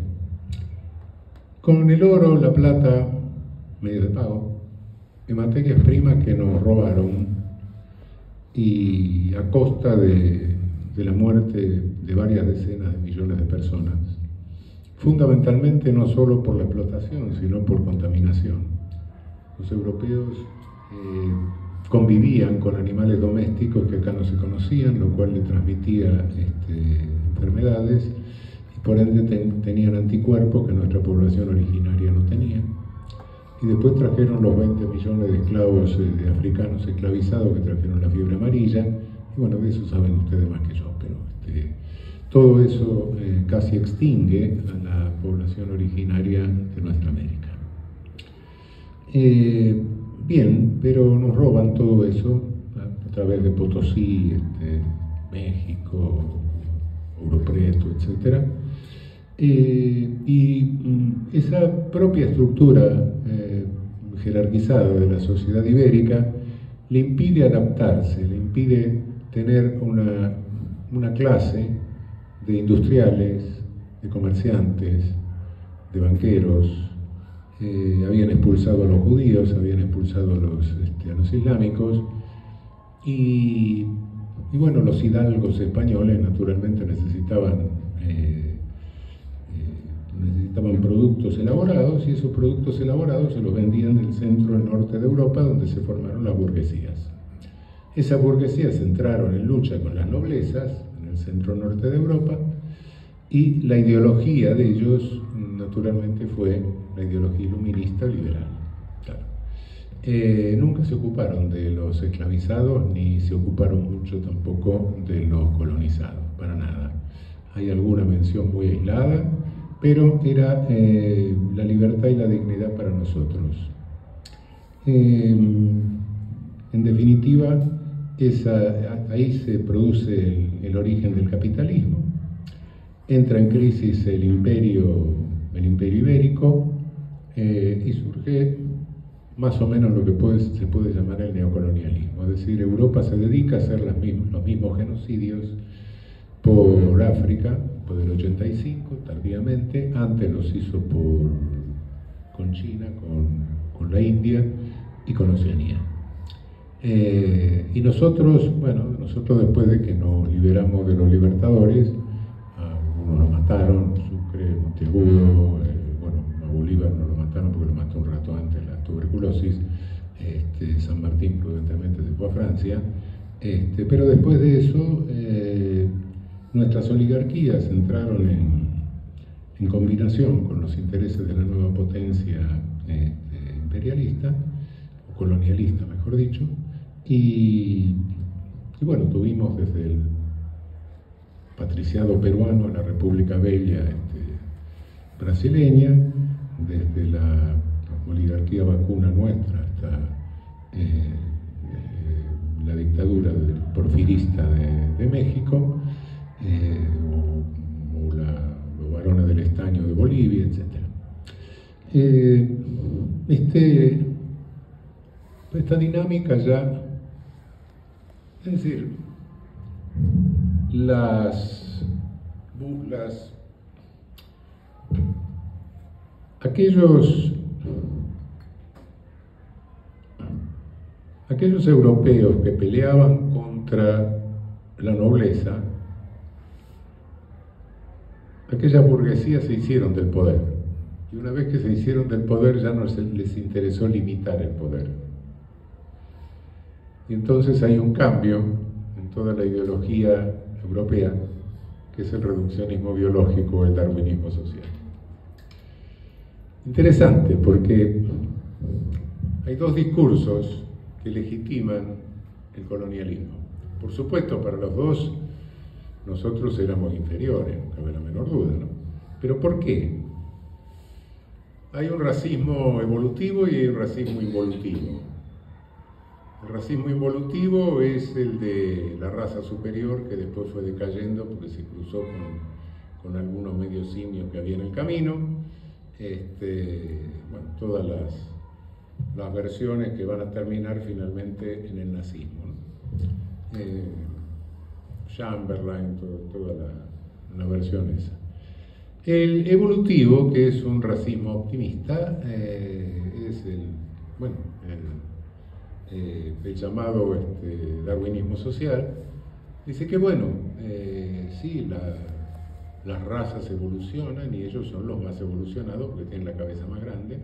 Con el oro, la plata, medios de pago, de materias primas que nos robaron, y a costa de la muerte de varias decenas de millones de personas, fundamentalmente no solo por la explotación, sino por contaminación. Los europeos convivían con animales domésticos que acá no se conocían, lo cual le transmitía enfermedades, y por ende tenían anticuerpos que nuestra población originaria no tenía. Y después trajeron los 20 millones de esclavos africanos esclavizados que trajeron la fiebre amarilla, y bueno, de eso saben ustedes más que yo, pero todo eso casi extingue a la población originaria de nuestra América. Bien, pero nos roban todo eso a través de Potosí, México, Ouro Preto, etc. Y esa propia estructura jerarquizada de la sociedad ibérica le impide adaptarse, le impide tener una clase de industriales, de comerciantes, de banqueros. Habían expulsado a los judíos, habían expulsado a los islámicos, y bueno, los hidalgos españoles naturalmente necesitaban productos elaborados, y esos productos elaborados se los vendían del centro y norte de Europa, donde se formaron las burguesías. Esas burguesías entraron en lucha con las noblezas en el centro norte de Europa, y la ideología de ellos naturalmente fue la ideología iluminista liberal. Claro. Nunca se ocuparon de los esclavizados, ni se ocuparon mucho tampoco de los colonizados, para nada. Hay alguna mención muy aislada, pero era la libertad y la dignidad para nosotros. En definitiva, ahí se produce el origen del capitalismo. Entra en crisis el imperio ibérico, y surge más o menos lo que se puede llamar el neocolonialismo. Es decir, Europa se dedica a hacer los mismos genocidios por África, por el 85, tardíamente. Antes los hizo con China, con la India y con Oceanía. Y nosotros, bueno, nosotros después de que nos liberamos de los libertadores, a uno lo mataron, Sucre, Monteagudo, bueno, a Bolívar no lo mataron porque lo mató un rato antes la tuberculosis, San Martín prudentemente se fue a Francia, pero después de eso nuestras oligarquías entraron en combinación con los intereses de la nueva potencia imperialista, o colonialista mejor dicho, y bueno, tuvimos desde el patriciado peruano, la República Bella brasileña, desde la oligarquía vacuna nuestra hasta la dictadura porfirista de México, o los varones del estaño de Bolivia, etc. Esta dinámica ya, es decir, aquellos europeos que peleaban contra la nobleza, aquellas burguesías se hicieron del poder, y una vez que se hicieron del poder ya no les interesó limitar el poder. Y entonces hay un cambio en toda la ideología europea, que es el reduccionismo biológico o el darwinismo social. Interesante, porque hay dos discursos que legitiman el colonialismo. Por supuesto, para los dos, nosotros éramos inferiores, no cabe la menor duda, ¿no? Pero ¿por qué? Hay un racismo evolutivo y hay un racismo involutivo. El racismo involutivo es el de la raza superior, que después fue decayendo porque se cruzó con algunos medios simios que había en el camino. Bueno, todas las versiones que van a terminar finalmente en el nazismo, ¿no? Chamberlain, toda la versión esa. El evolutivo, que es un racismo optimista, es el llamado darwinismo social. Dice que bueno, sí, las razas evolucionan y ellos son los más evolucionados porque tienen la cabeza más grande,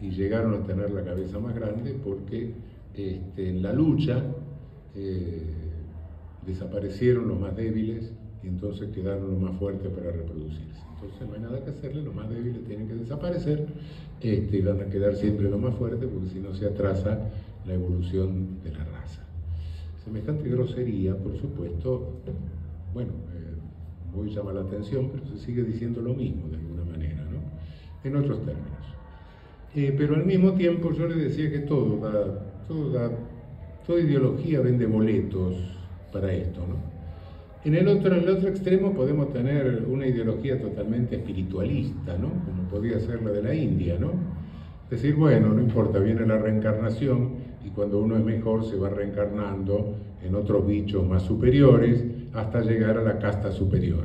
y llegaron a tener la cabeza más grande porque en la lucha desaparecieron los más débiles y entonces quedaron los más fuertes para reproducirse. Entonces no hay nada que hacerle, los más débiles tienen que desaparecer, y van a quedar siempre los más fuertes porque si no se atrasa la evolución de la raza. Semejante grosería, por supuesto, bueno, hoy llama la atención, pero se sigue diciendo lo mismo de alguna manera, ¿no? En otros términos. Pero al mismo tiempo yo le decía que toda ideología vende boletos para esto, ¿no? En el otro extremo podemos tener una ideología totalmente espiritualista, ¿no? Como podía ser la de la India, ¿no? Decir, bueno, no importa, viene la reencarnación y cuando uno es mejor se va reencarnando en otros bichos más superiores hasta llegar a la casta superior,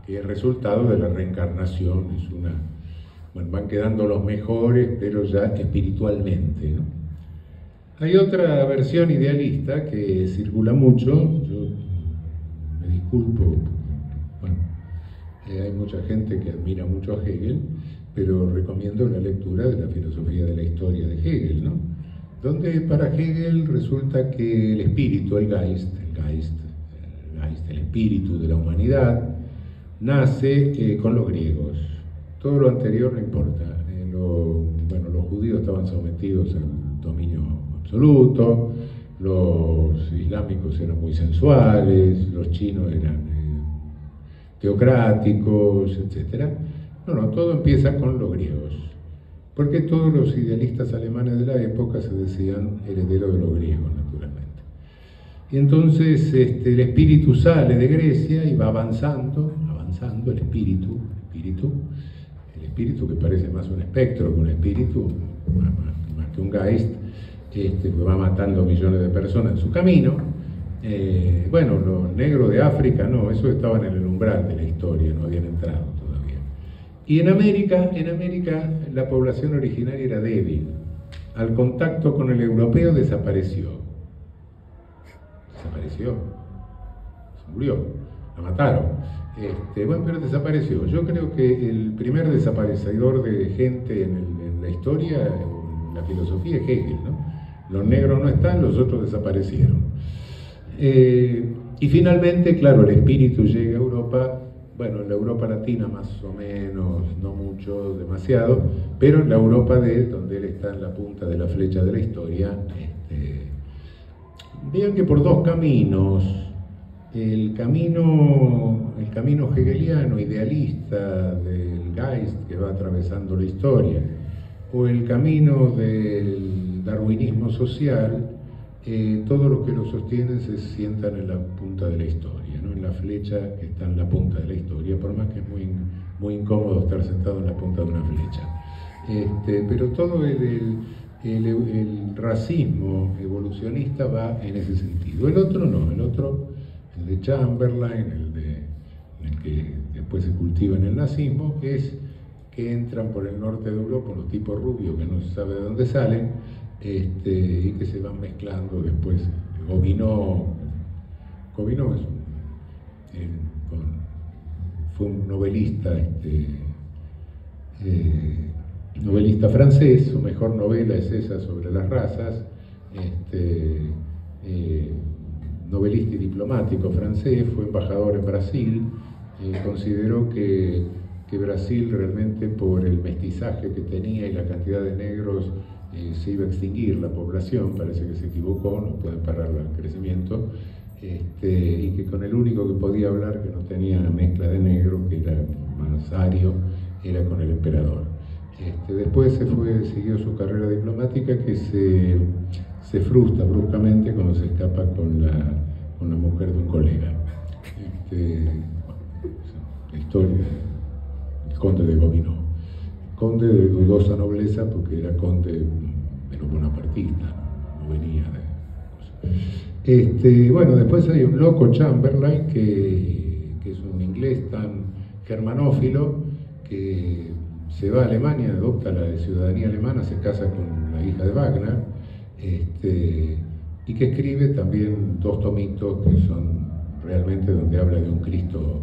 que es resultado de la reencarnación. Bueno, van quedando los mejores, pero ya espiritualmente, ¿no? Hay otra versión idealista que circula mucho, yo me disculpo, bueno, hay mucha gente que admira mucho a Hegel, pero recomiendo la lectura de la filosofía de la historia de Hegel, ¿no? Donde para Hegel resulta que el espíritu, el Geist, el espíritu de la humanidad, nace con los griegos. Todo lo anterior no importa. Bueno, los judíos estaban sometidos al dominio absoluto, los islámicos eran muy sensuales, los chinos eran teocráticos, etc. No, todo empieza con los griegos, porque todos los idealistas alemanes de la época se decían herederos de los griegos, naturalmente. Y entonces el espíritu sale de Grecia y va avanzando el espíritu que parece más un espectro que un espíritu, más que un Geist, que va matando millones de personas en su camino. Bueno, los negros de África no, esos estaban en el umbral de la historia, no habían entrado todavía. Y en América la población originaria era débil, al contacto con el europeo desapareció. Desapareció. Se murió. La mataron. Bueno, pero desapareció. Yo creo que el primer desaparecedor de gente en la historia, en la filosofía, es Hegel, ¿no? Los negros no están, los otros desaparecieron. Y finalmente, claro, el espíritu llega a Europa, bueno, en la Europa latina más o menos, no mucho, demasiado, pero en la Europa donde él está en la punta de la flecha de la historia, vean que por dos caminos, el camino hegeliano, idealista del Geist que va atravesando la historia, o el camino del darwinismo social, todos los que lo sostienen se sientan en la punta de la historia, ¿no? En la flecha que está en la punta de la historia, por más que es muy, muy incómodo estar sentado en la punta de una flecha. Pero todo el racismo evolucionista va en ese sentido. El otro no, el otro, el de Chamberlain, el que después se cultiva en el nazismo, es que entran por el norte de Europa unos tipos rubios que no se sabe de dónde salen, y que se van mezclando después. Gobineau fue un novelista, novelista francés. Su mejor novela es esa, sobre las razas. Novelista y diplomático francés, fue embajador en Brasil. Consideró que Brasil realmente, por el mestizaje que tenía y la cantidad de negros, se iba a extinguir la población. Parece que se equivocó, no pueden parar el crecimiento, y que con el único que podía hablar, que no tenía mezcla de negro, que era más ario, era con el emperador. Después siguió su carrera diplomática, que se frustra bruscamente cuando se escapa con la mujer de un colega. La historia del conde de Gobineau. Conde de dudosa nobleza, porque era conde menos bonapartista, no venía de... Bueno, después hay un loco, Chamberlain, que es un inglés tan germanófilo, que se va a Alemania, adopta la ciudadanía alemana, se casa con la hija de Wagner, y que escribe también 2 tomitos que son realmente donde habla de un Cristo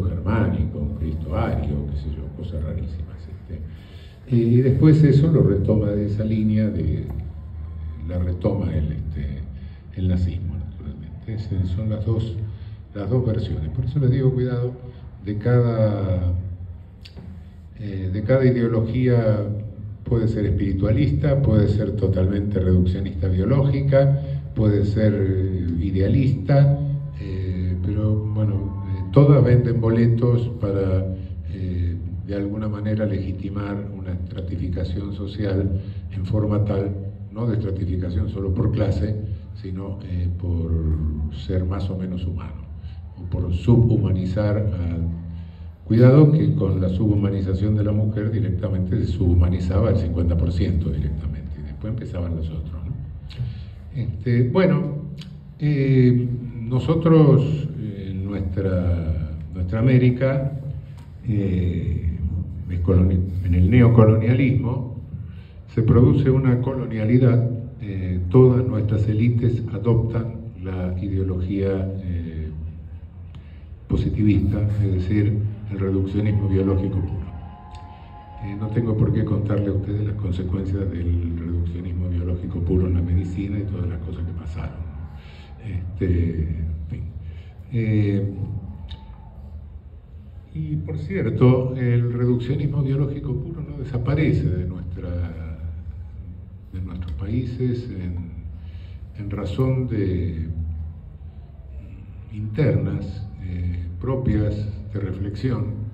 germánico, un Cristo ario, qué sé yo, cosas rarísimas. Y después eso lo retoma de esa línea, la retoma el nazismo, naturalmente. Son las dos versiones. Por eso les digo, cuidado, de cada ideología. Puede ser espiritualista, puede ser totalmente reduccionista biológica, puede ser idealista, pero bueno, todas venden boletos para de alguna manera legitimar una estratificación social en forma tal, no de estratificación solo por clase, sino por ser más o menos humano, o por subhumanizar Cuidado que con la subhumanización de la mujer directamente se subhumanizaba el 50% directamente, y después empezaban los otros, ¿no? Nosotros en nuestra América, en el neocolonialismo, se produce una colonialidad. Todas nuestras élites adoptan la ideología positivista, es decir, el reduccionismo biológico puro. No tengo por qué contarle a ustedes las consecuencias del reduccionismo biológico puro en la medicina y todas las cosas que pasaron. Y por cierto, el reduccionismo biológico puro no desaparece de nuestros países en razón de internas propias de reflexión,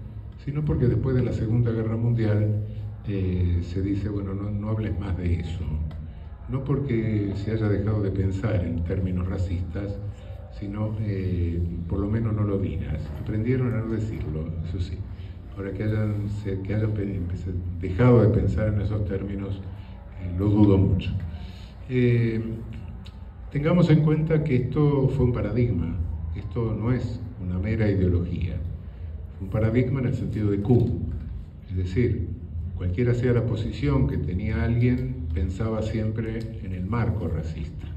sino porque después de la Segunda Guerra Mundial se dice, bueno, no hables más de eso, no porque se haya dejado de pensar en términos racistas, sino por lo menos no lo digas. Aprendieron a no decirlo, eso sí. Ahora que hayan dejado de pensar en esos términos, lo dudo mucho. Tengamos en cuenta que esto fue un paradigma, esto no es una mera ideología, fue un paradigma en el sentido de Kuhn, es decir, cualquiera sea la posición que tenía alguien, pensaba siempre en el marco racista.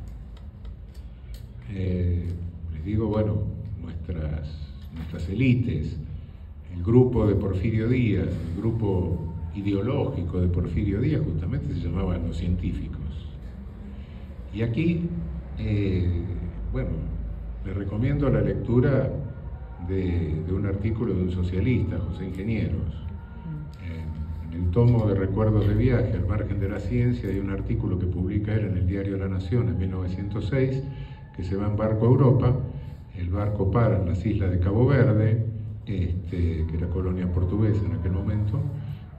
Les digo, bueno, nuestras élites, el grupo de Porfirio Díaz, el grupo ideológico de Porfirio Díaz, justamente se llamaban los científicos. Y aquí, bueno, les recomiendo la lectura de un artículo de un socialista, José Ingenieros. En el tomo de Recuerdos de Viaje, al margen de la ciencia, hay un artículo que publica él en el diario La Nación en 1906, que se va en barco a Europa. El barco para en las islas de Cabo Verde, que era colonia portuguesa en aquel momento,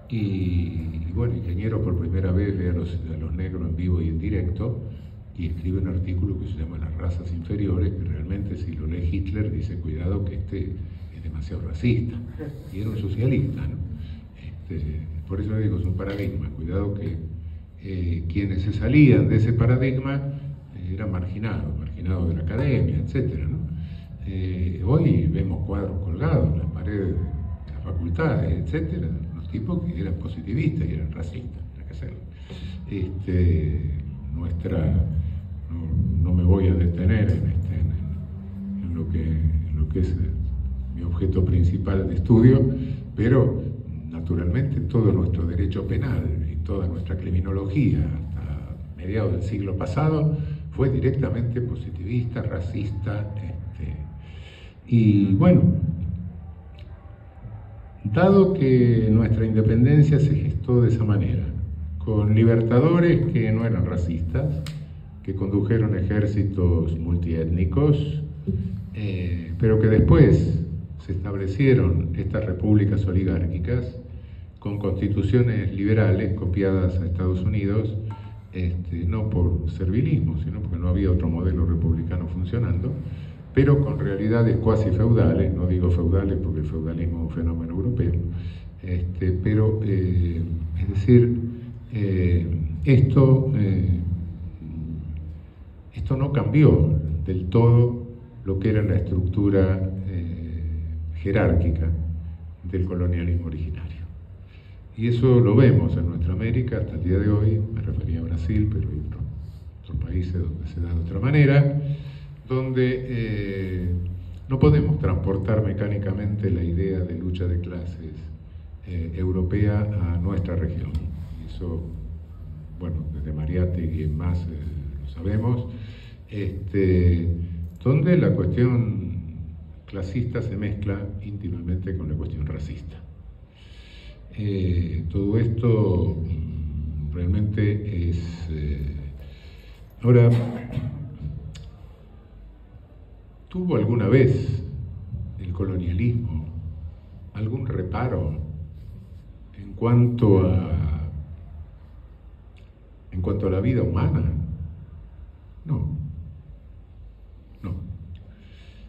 y bueno, Ingeniero por primera vez ve a los negros en vivo y en directo, y escribe un artículo que se llama Las razas inferiores, que realmente, si lo lee Hitler, dice, cuidado que este es demasiado racista, y era un socialista, ¿no? Por eso digo, es un paradigma, cuidado que quienes se salían de ese paradigma eran marginados de la academia, etc., ¿no? Hoy vemos cuadros colgados en las paredes de las facultades, etc., los tipos que eran positivistas y eran racistas, hay que hacerlo. No me voy a detener en lo que es mi objeto principal de estudio, pero naturalmente todo nuestro derecho penal y toda nuestra criminología hasta mediados del siglo pasado fue directamente positivista, racista, y bueno, dado que nuestra independencia se gestó de esa manera, con libertadores que no eran racistas, que condujeron ejércitos multiétnicos, pero que después se establecieron estas repúblicas oligárquicas con constituciones liberales copiadas a Estados Unidos, no por servilismo, sino porque no había otro modelo republicano funcionando, pero con realidades cuasi feudales, no digo feudales porque el feudalismo es un fenómeno europeo, pero es decir, esto no cambió del todo lo que era la estructura jerárquica del colonialismo originario. Y eso lo vemos en nuestra América hasta el día de hoy, me refería a Brasil, pero hay otros países donde se da de otra manera, donde no podemos transportar mecánicamente la idea de lucha de clases europea a nuestra región. Y eso, bueno, desde Mariátegui y en más lo sabemos, donde la cuestión clasista se mezcla íntimamente con la cuestión racista. Todo esto realmente es... Ahora, ¿tuvo alguna vez el colonialismo algún reparo en cuanto a la vida humana? No.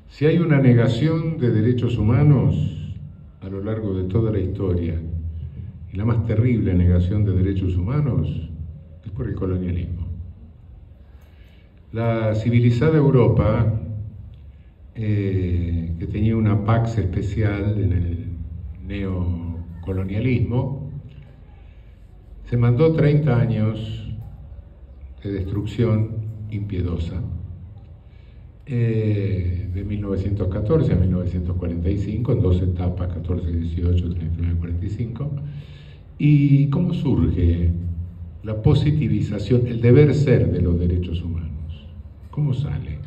Si hay una negación de derechos humanos a lo largo de toda la historia, y la más terrible negación de derechos humanos es por el colonialismo. La civilizada Europa, que tenía una pax especial en el neocolonialismo, se mandó 30 años de destrucción impiedosa, de 1914 a 1945, en dos etapas, 14, 18, 39, 45. ¿Y cómo surge la positivización, el deber ser de los derechos humanos? ¿Cómo sale?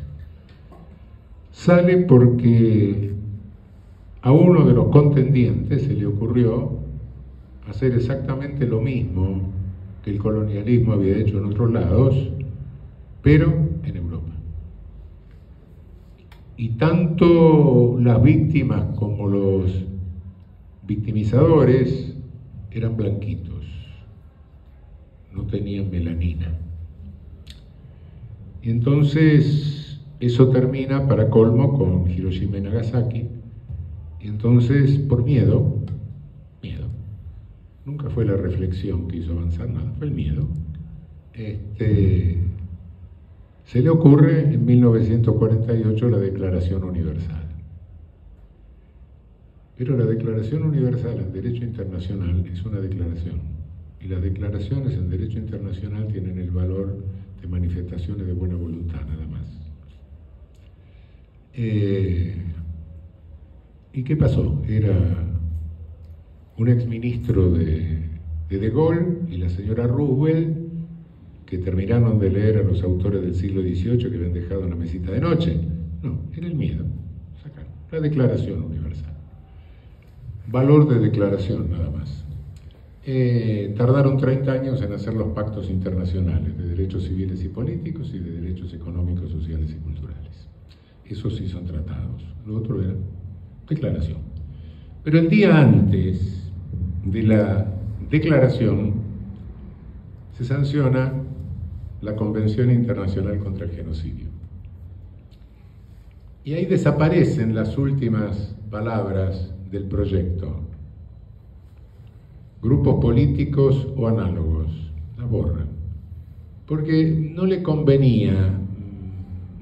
Sale porque a uno de los contendientes se le ocurrió hacer exactamente lo mismo que el colonialismo había hecho en otros lados, pero en Europa. Y tanto las víctimas como los victimizadores eran blanquitos, no tenían melanina. Y entonces eso termina, para colmo, con Hiroshima y Nagasaki. Y entonces, por miedo, nunca fue la reflexión que hizo avanzar nada, fue el miedo, se le ocurre en 1948 la Declaración Universal. Pero la Declaración Universal en Derecho Internacional es una declaración Y las declaraciones en derecho internacional tienen el valor de manifestaciones de buena voluntad, nada más. ¿Y qué pasó? Era un exministro de Gaulle y la señora Roosevelt, que terminaron de leer a los autores del siglo XVIII que habían dejado en la mesita de noche. No, era el miedo. Sacar la Declaración Universal. Valor de declaración, nada más. Tardaron 30 años en hacer los pactos internacionales de derechos civiles y políticos y de derechos económicos, sociales y culturales. Esos sí son tratados. Lo otro era declaración. Pero el día antes de la declaración se sanciona la Convención Internacional contra el Genocidio. Y ahí desaparecen las últimas palabras del proyecto. Grupos políticos o análogos, la borran. Porque no le convenía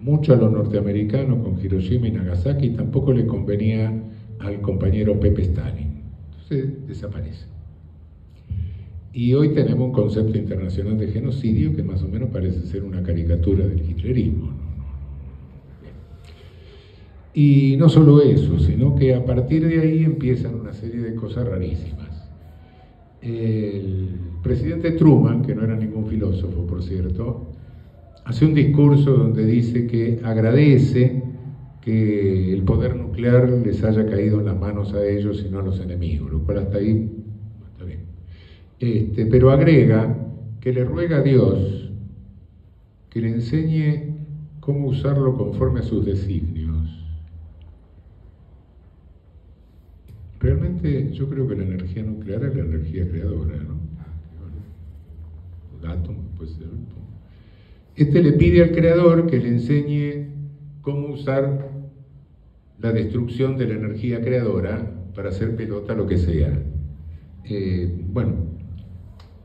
mucho a los norteamericanos con Hiroshima y Nagasaki, y tampoco le convenía al compañero Pepe Stalin. Entonces desaparece. Y hoy tenemos un concepto internacional de genocidio que más o menos parece ser una caricatura del hitlerismo. Y no solo eso, sino que a partir de ahí empiezan una serie de cosas rarísimas. El presidente Truman, que no era ningún filósofo, por cierto, hace un discurso donde dice que agradece que el poder nuclear les haya caído en las manos a ellos y no a los enemigos, lo cual hasta ahí está bien. Pero agrega que le ruega a Dios que le enseñe cómo usarlo conforme a sus designios. Realmente yo creo que la energía nuclear es la energía creadora, ¿no? El átomo, pues, le pide al creador que le enseñe cómo usar la destrucción de la energía creadora para hacer pelota lo que sea. Bueno,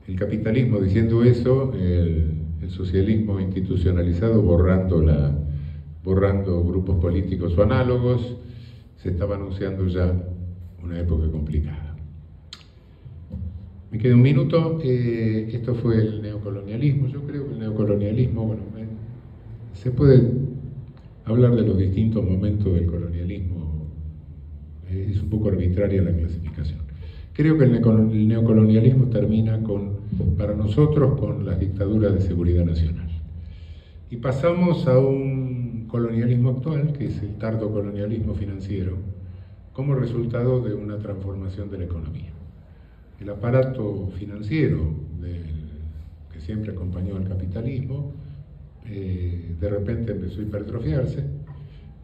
el capitalismo diciendo eso, el socialismo institucionalizado borrando grupos políticos o análogos, se estaba anunciando ya una época complicada. Me queda un minuto. Esto fue el neocolonialismo. Yo creo que el neocolonialismo, bueno, se puede hablar de los distintos momentos del colonialismo, es un poco arbitraria la clasificación. Creo que el neocolonialismo termina para nosotros con las dictaduras de seguridad nacional. Y pasamos a un colonialismo actual, que es el tardo colonialismo financiero, como resultado de una transformación de la economía. El aparato financiero que siempre acompañó al capitalismo, de repente empezó a hipertrofiarse,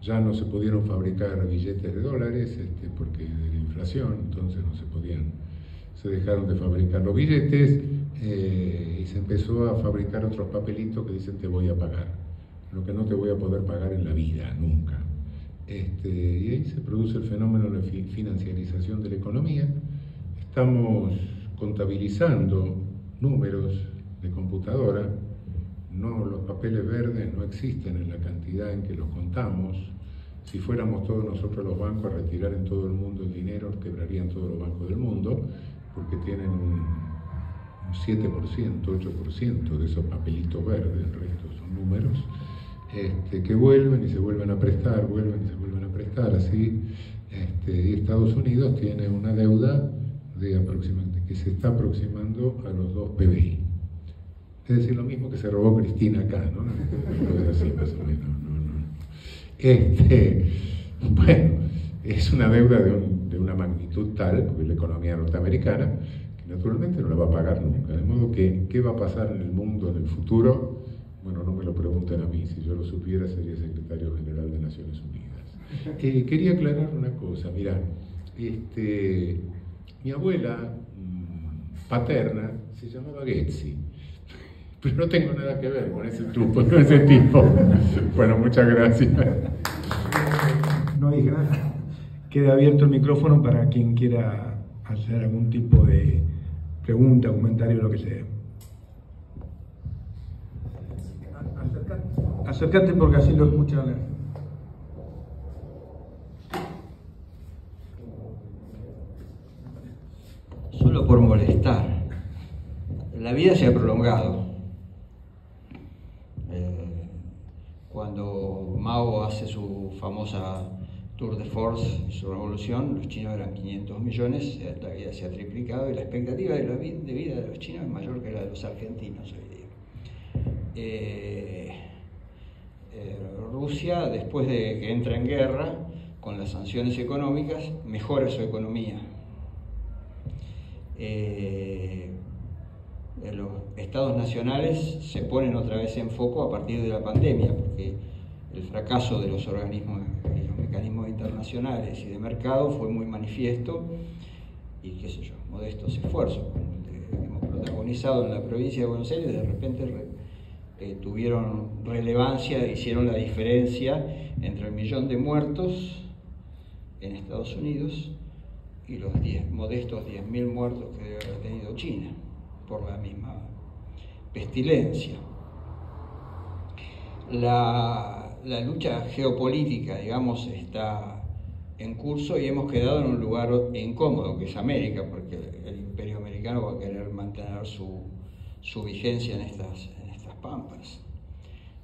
ya no se pudieron fabricar billetes de dólares porque de la inflación, entonces se dejaron de fabricar los billetes y se empezó a fabricar otros papelitos que dicen te voy a pagar, lo que no te voy a poder pagar en la vida, nunca. Y ahí se produce el fenómeno de la financiarización de la economía. Estamos contabilizando números de computadora, los papeles verdes no existen en la cantidad en que los contamos. Si fuéramos todos nosotros los bancos a retirar en todo el mundo el dinero, quebrarían todos los bancos del mundo, porque tienen un 7%, 8% de esos papelitos verdes, el resto son números. Que vuelven y se vuelven a prestar, así, y Estados Unidos tiene una deuda que se está aproximando a los 2 PBI. Es decir, lo mismo que se robó Cristina acá, ¿no? Así más o menos, bueno, es una deuda de una magnitud tal, porque es la economía norteamericana, que naturalmente no la va a pagar nunca. De modo que, ¿qué va a pasar en el mundo en el futuro? Bueno, no me lo pregunten a mí, si yo lo supiera sería secretario general de Naciones Unidas. Quería aclarar una cosa, mira, mi abuela paterna se llamaba Getzi, pero no tengo nada que ver con ese tipo, con ese tipo. Bueno, muchas gracias. No dije nada. Queda abierto el micrófono para quien quiera hacer algún tipo de pregunta, comentario, lo que sea. Acércate porque así lo escuchan. Solo por molestar. la vida se ha prolongado. Cuando Mao hace su famosa Tour de Force, su revolución, los chinos eran 500 millones, la vida se ha triplicado y la expectativa de vida de los chinos es mayor que la de los argentinos hoy día. Rusia, después de que entra en guerra, con las sanciones económicas, mejora su economía. Los estados nacionales se ponen otra vez en foco a partir de la pandemia, porque el fracaso de los organismos y los mecanismos internacionales y de mercado fue muy manifiesto, y qué sé yo, modestos esfuerzos que hemos protagonizado en la provincia de Buenos Aires de repente tuvieron relevancia, hicieron la diferencia entre el 1.000.000 de muertos en Estados Unidos y los modestos 10.000 muertos que debe haber tenido China por la misma pestilencia. La lucha geopolítica, digamos, está en curso y hemos quedado en un lugar incómodo, que es América, porque el imperio americano va a querer mantener su vigencia en estas pampas.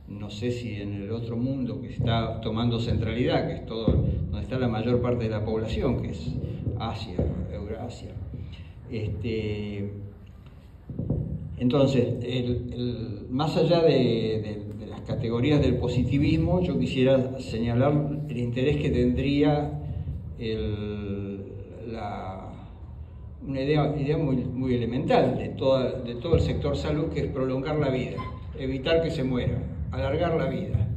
No sé si en el otro mundo que está tomando centralidad, que es todo donde está la mayor parte de la población, que es Asia, Eurasia. Entonces, más allá de las categorías del positivismo, yo quisiera señalar el interés que tendría una idea muy elemental de todo el sector salud, que es prolongar la vida, evitar que se muera, alargar la vida.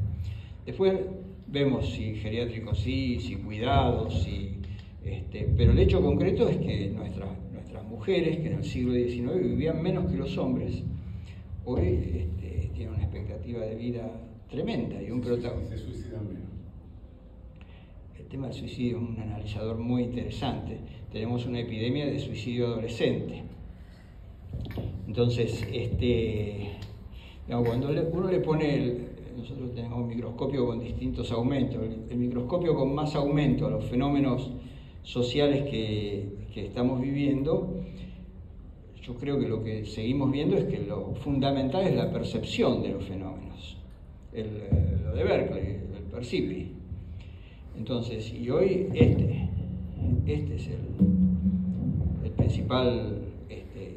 Después vemos si geriátricos sí, si cuidados, pero el hecho concreto es que nuestras mujeres, que en el siglo XIX vivían menos que los hombres, hoy tienen una expectativa de vida tremenda y un protagonista. Se suicidan menos. El tema del suicidio es un analizador muy interesante. Tenemos una epidemia de suicidio adolescente. Entonces, cuando uno le pone, nosotros tenemos un microscopio con distintos aumentos, el microscopio con más aumento a los fenómenos sociales que estamos viviendo, yo creo que lo que seguimos viendo es que lo fundamental es la percepción de los fenómenos, lo de Berkeley, el percipi. Entonces, y hoy este es el principal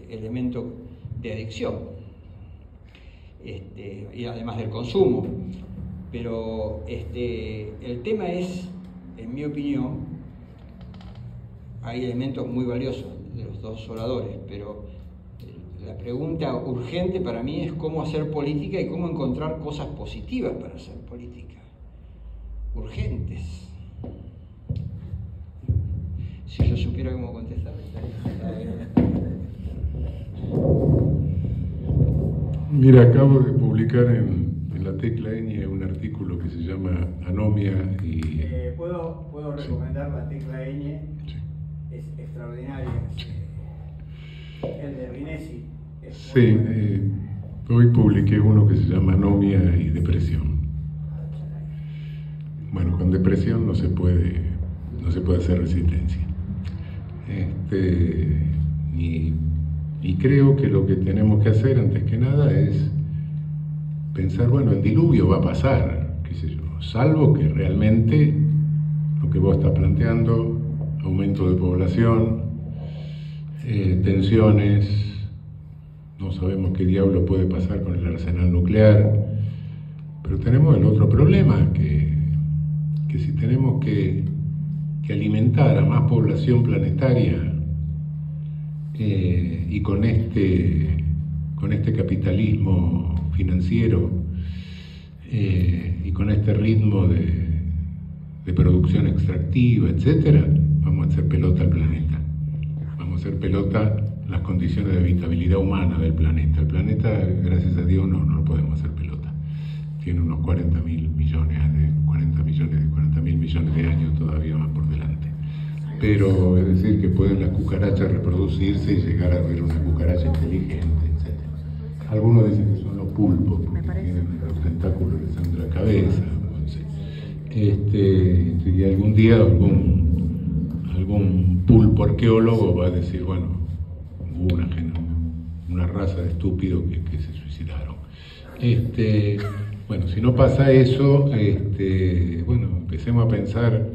elemento de adicción, y además del consumo. Pero el tema es, en mi opinión, hay elementos muy valiosos de los dos oradores, pero la pregunta urgente para mí es cómo hacer política y cómo encontrar cosas positivas para hacer política. Urgentes. Si yo supiera cómo contestar, Mira, acabo de publicar en la Tecla Ñ un artículo que se llama Anomia y... ¿Puedo recomendar la Tecla Ñ? Sí. Es extraordinaria. El de Rinesi. Sí, hoy publiqué uno que se llama Anomia y Depresión. Bueno, con depresión no se puede hacer resistencia. Y creo que lo que tenemos que hacer antes que nada es pensar, bueno, el diluvio va a pasar, qué sé yo, salvo que realmente lo que vos estás planteando, aumento de población, tensiones, no sabemos qué diablo puede pasar con el arsenal nuclear, pero tenemos el otro problema, que si tenemos que alimentar a más población planetaria y con este capitalismo financiero y con este ritmo de producción extractiva, etcétera, vamos a hacer pelota al planeta. Vamos a hacer pelota las condiciones de habitabilidad humana del planeta. El planeta, gracias a Dios, no lo podemos hacer pelota. Tiene unos 40.000 millones de años todavía más por delante. Pero es decir que pueden las cucarachas reproducirse y llegar a ver una cucaracha inteligente, etc. Algunos dicen que son los pulpos porque tienen los tentáculos que salen de la cabeza. Y algún día algún pulpo arqueólogo va a decir, bueno, hubo una raza de estúpidos que se suicidaron. Bueno, si no pasa eso, bueno, empecemos a pensar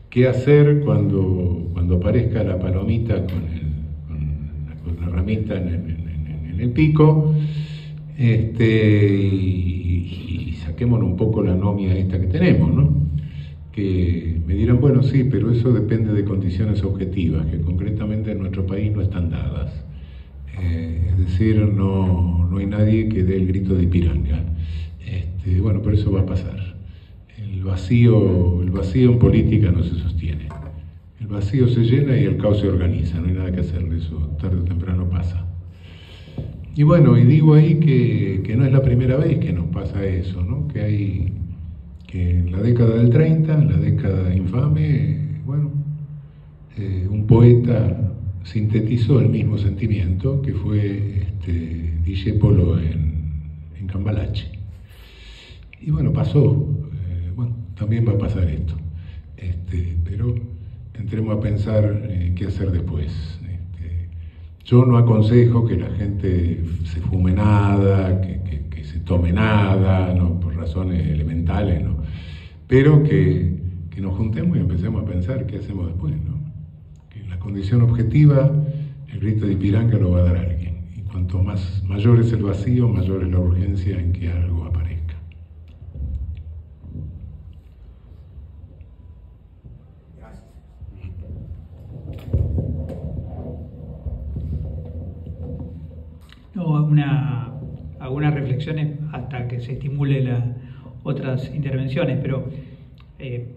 qué hacer cuando aparezca la palomita con la ramita en el pico, y saquémonos un poco la anomia esta que tenemos, ¿no? Que me dirán, bueno, sí, pero eso depende de condiciones objetivas, que concretamente en nuestro país no están dadas. Es decir, no hay nadie que dé el grito de Ipiranga. Bueno, pero eso va a pasar. El vacío en política no se sostiene. El vacío se llena y el caos se organiza, no hay nada que hacerle, eso tarde o temprano pasa. Y bueno, y digo ahí que no es la primera vez que nos pasa eso, ¿no? Que en la década del 30, la década infame, bueno, un poeta sintetizó el mismo sentimiento, que fue Discépolo en Cambalache. Y bueno, pasó. Bueno, también va a pasar esto. Pero entremos a pensar qué hacer después. Yo no aconsejo que la gente se fume nada, que se tome nada, ¿no? Por razones elementales, ¿no? Pero que nos juntemos y empecemos a pensar qué hacemos después, ¿no? Que en la condición objetiva el grito de Ipiranga lo va a dar alguien. Y cuanto mayor es el vacío, mayor es la urgencia en que algo aparezca. No, algunas reflexiones hasta que se estimule las otras intervenciones, pero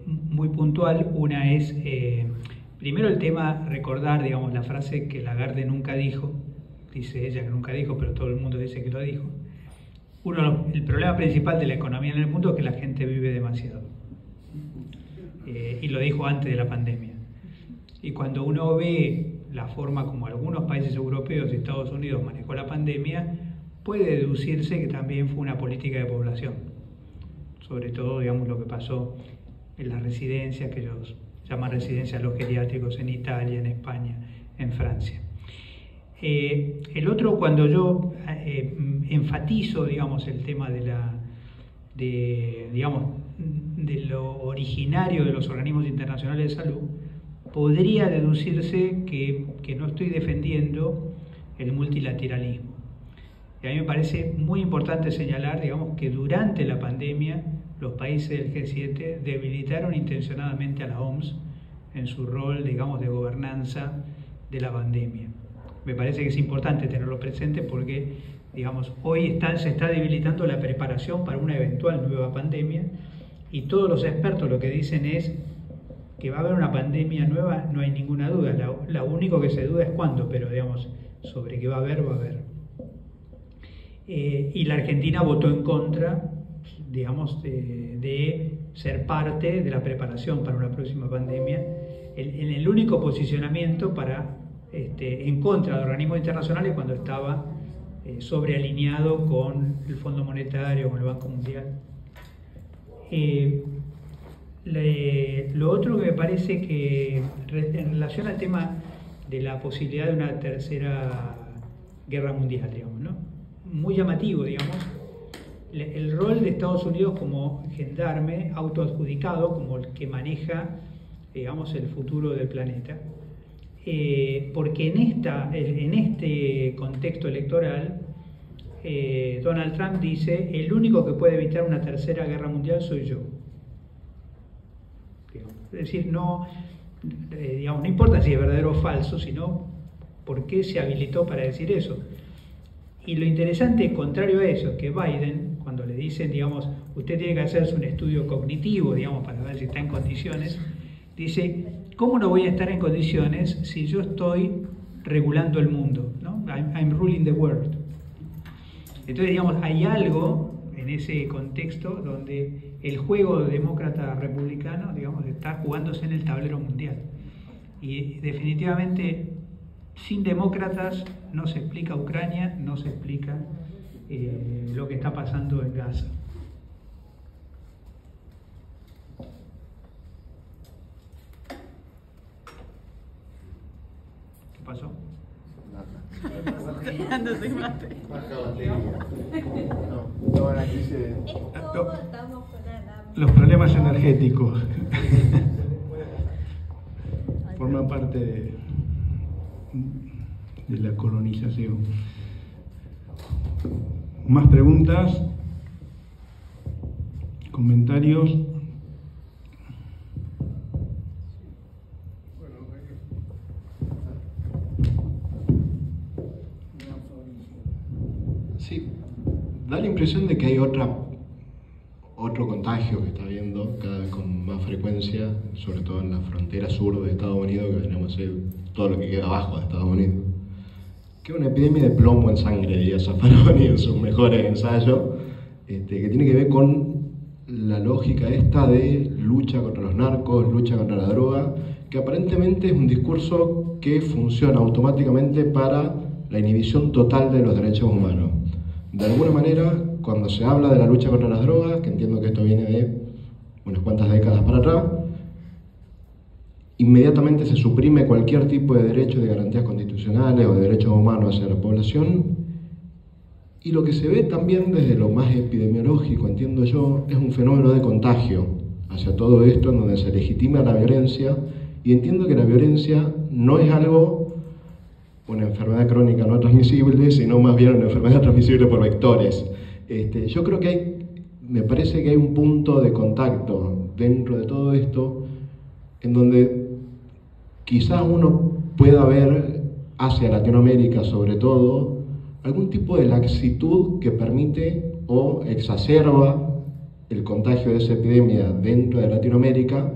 muy puntual. Una es, primero el tema, recordar, digamos, la frase que Lagarde nunca dijo, dice ella que nunca dijo, pero todo el mundo dice que lo dijo. El problema principal de la economía en el mundo es que la gente vive demasiado. Y lo dijo antes de la pandemia. Y cuando uno ve la forma como algunos países europeos y Estados Unidos manejó la pandemia, puede deducirse que también fue una política de población. Sobre todo, digamos, lo que pasó en las residencias, que ellos llaman residencias a los geriátricos en Italia, en España, en Francia. El otro, cuando yo enfatizo, digamos, el tema de lo originario de los organismos internacionales de salud, podría deducirse que no estoy defendiendo el multilateralismo. Y a mí me parece muy importante señalar, digamos, que durante la pandemia los países del G7 debilitaron intencionadamente a la OMS en su rol, digamos, de gobernanza de la pandemia. Me parece que es importante tenerlo presente porque, digamos, hoy se está debilitando la preparación para una eventual nueva pandemia, y todos los expertos lo que dicen es que va a haber una pandemia nueva, no hay ninguna duda. Lo único que se duda es cuándo, pero digamos, sobre qué va a haber, va a haber. Y la Argentina votó en contra, digamos, de ser parte de la preparación para una próxima pandemia, en el único posicionamiento en contra de organismos internacionales cuando estaba sobrealineado con el Fondo Monetario, con el Banco Mundial. Lo otro que me parece que en relación al tema de la posibilidad de una tercera guerra mundial, digamos, ¿no? Muy llamativo, digamos, el rol de Estados Unidos como gendarme autoadjudicado, como el que maneja, digamos, el futuro del planeta, porque en este contexto electoral Donald Trump dice: el único que puede evitar una tercera guerra mundial soy yo. Es decir, no importa si es verdadero o falso, sino por qué se habilitó para decir eso. Y lo interesante, contrario a eso, es que Biden, cuando le dicen, digamos, usted tiene que hacerse un estudio cognitivo, digamos, para ver si está en condiciones, dice: ¿cómo no voy a estar en condiciones si yo estoy regulando el mundo, ¿no? I'm ruling the world. Entonces, digamos, hay algo en ese contexto donde el juego demócrata-republicano, digamos, está jugándose en el tablero mundial. Y definitivamente, sin demócratas no se explica Ucrania, no se explica lo que está pasando en Gaza. ¿Qué pasó? Nada. Quedándose mate. Baja batería. No, la crisis de... Estamos con la... Los problemas energéticos forman parte de la colonización. ¿Más preguntas? ¿Comentarios? Sí, da la impresión de que hay otro contagio que está habiendo cada vez con más frecuencia, sobre todo en la frontera sur de Estados Unidos, que tenemos todo lo que queda abajo de Estados Unidos. Que es una epidemia de plomo en sangre, diría Zaffaroni en sus mejores ensayos, que tiene que ver con la lógica esta de lucha contra los narcos, lucha contra la droga, que aparentemente es un discurso que funciona automáticamente para la inhibición total de los derechos humanos. De alguna manera, cuando se habla de la lucha contra las drogas, que entiendo que esto viene de unas cuantas décadas para atrás, inmediatamente se suprime cualquier tipo de derecho de garantías constitucionales o de derechos humanos hacia la población, y lo que se ve también desde lo más epidemiológico, entiendo yo, es un fenómeno de contagio hacia todo esto, en donde se legitima la violencia, y entiendo que la violencia no es algo, una enfermedad crónica no transmisible, sino más bien una enfermedad transmisible por vectores. Yo creo que me parece que hay un punto de contacto dentro de todo esto, en donde quizás uno pueda ver hacia Latinoamérica sobre todo algún tipo de laxitud que permite o exacerba el contagio de esa epidemia dentro de Latinoamérica,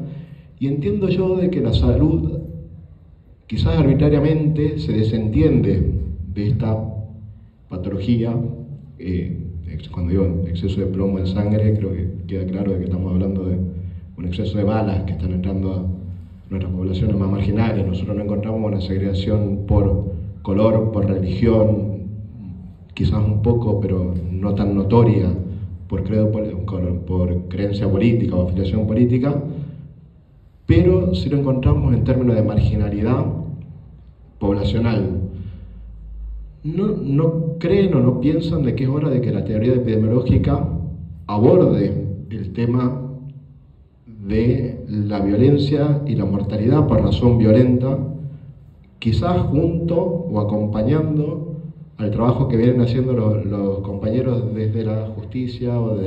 y entiendo yo de que la salud quizás arbitrariamente se desentiende de esta patología. Cuando digo exceso de plomo en sangre, creo que queda claro de que estamos hablando de un exceso de balas que están entrando a nuestras poblaciones más marginales. Nosotros no encontramos una segregación por color, por religión, quizás un poco, pero no tan notoria, por credo, por creencia política o afiliación política, pero sí lo encontramos en términos de marginalidad poblacional. ¿No creen o no piensan de que es hora de que la teoría epidemiológica aborde el tema de la violencia y la mortalidad por razón violenta, quizás junto o acompañando al trabajo que vienen haciendo los compañeros desde la justicia o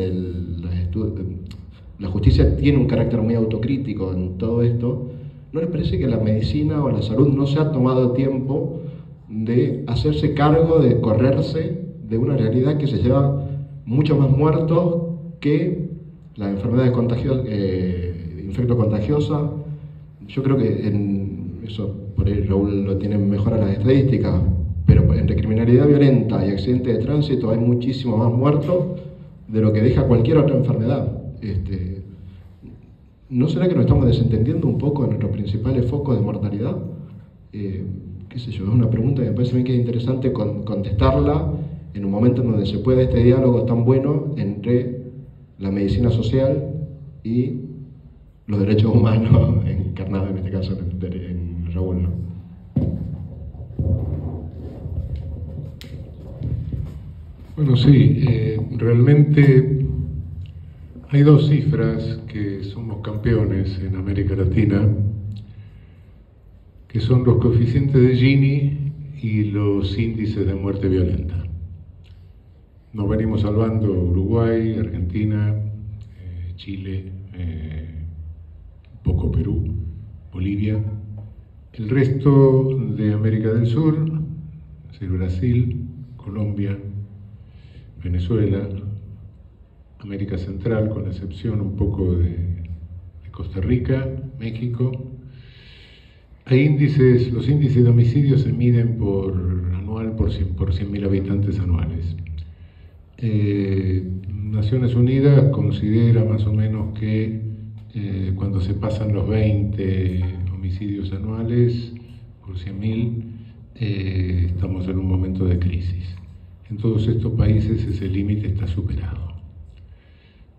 la justicia tiene un carácter muy autocrítico en todo esto? ¿No les parece que la medicina o la salud no se ha tomado tiempo de hacerse cargo, de correrse de una realidad que se lleva mucho más muertos que las enfermedades infectocontagiosas? Yo creo que eso por ahí Raúl lo tiene mejor a las estadísticas, pero entre criminalidad violenta y accidentes de tránsito hay muchísimo más muertos de lo que deja cualquier otra enfermedad. ¿No será que nos estamos desentendiendo un poco de nuestros principales focos de mortalidad? Qué sé yo, es una pregunta que me parece a mí que es interesante contestarla en un momento en donde se puede este diálogo tan bueno entre la medicina social y los derechos humanos encarnados en este caso en Raúl, ¿no? Bueno, sí, realmente hay dos cifras que somos campeones en América Latina, que son los coeficientes de Gini y los índices de muerte violenta. Nos venimos salvando Uruguay, Argentina, Chile, poco Perú, Bolivia. El resto de América del Sur, es decir, Brasil, Colombia, Venezuela, América Central, con la excepción un poco de Costa Rica, México. Hay índices, los índices de homicidios se miden por 100.000 habitantes anuales. Naciones Unidas considera más o menos que cuando se pasan los 20 homicidios anuales por 100.000, estamos en un momento de crisis. En todos estos países ese límite está superado.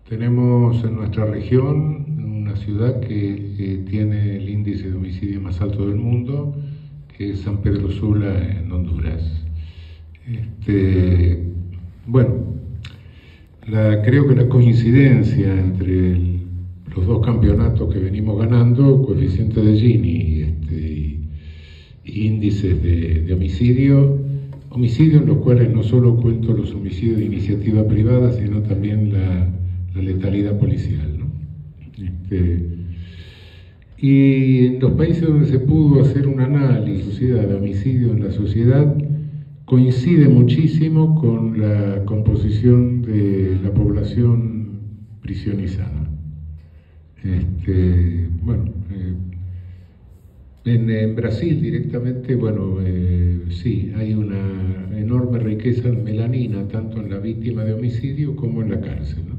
Tenemos en nuestra región una ciudad que tiene el índice de homicidio más alto del mundo, que es San Pedro Sula en Honduras. Bueno, creo que la coincidencia entre los dos campeonatos que venimos ganando, coeficiente de Gini y índices de homicidios en los cuales no solo cuento los homicidios de iniciativa privada, sino también la letalidad policial, ¿no? Y en los países donde se pudo hacer un análisis de homicidio en la sociedad, coincide muchísimo con la composición de la población prisionizada. En Brasil directamente, sí, hay una enorme riqueza en melanina, tanto en la víctima de homicidio como en la cárcel, ¿no?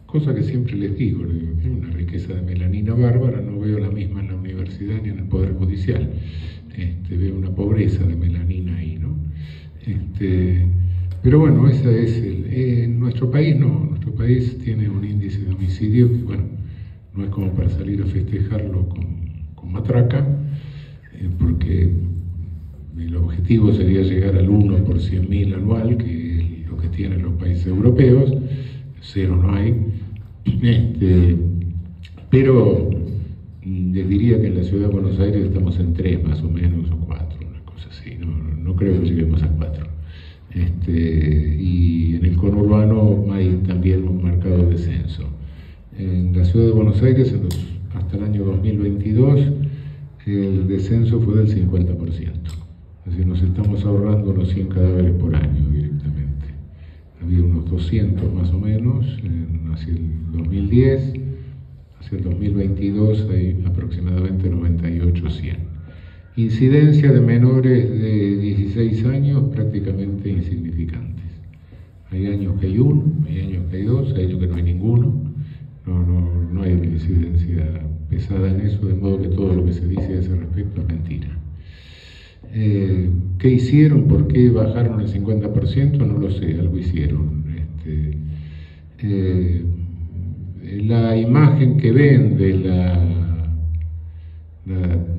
Cosa que siempre les digo, hay una riqueza de melanina bárbara, no veo la misma en la universidad ni en el Poder Judicial. Veo una pobreza de melanina ahí, ¿no? Pero bueno, esa es en nuestro país no, nuestro país tiene un índice de homicidio que, bueno, no es como para salir a festejarlo con matraca, porque el objetivo sería llegar al 1 por 100.000 anual, que es lo que tienen los países europeos. Cero no hay, pero les diría que en la ciudad de Buenos Aires estamos en 3 más o menos, o 4, una cosa así, no creo que lleguemos a 4. Y en el conurbano hay también un marcado descenso. En la ciudad de Buenos Aires, hasta el año 2022, el descenso fue del 50%. Es decir, nos estamos ahorrando unos 100 cadáveres por año directamente. Había unos 200 más o menos hacia el 2010, hacia el 2022 hay aproximadamente 98 o 100. Incidencia de menores de 16 años prácticamente insignificantes. Hay años que hay uno, hay años que hay dos, hay años que no hay ninguno. No hay una incidencia pesada en eso, de modo que todo lo que se dice a ese respecto es mentira. ¿Qué hicieron? ¿Por qué bajaron el 50%? No lo sé, algo hicieron. La imagen que ven de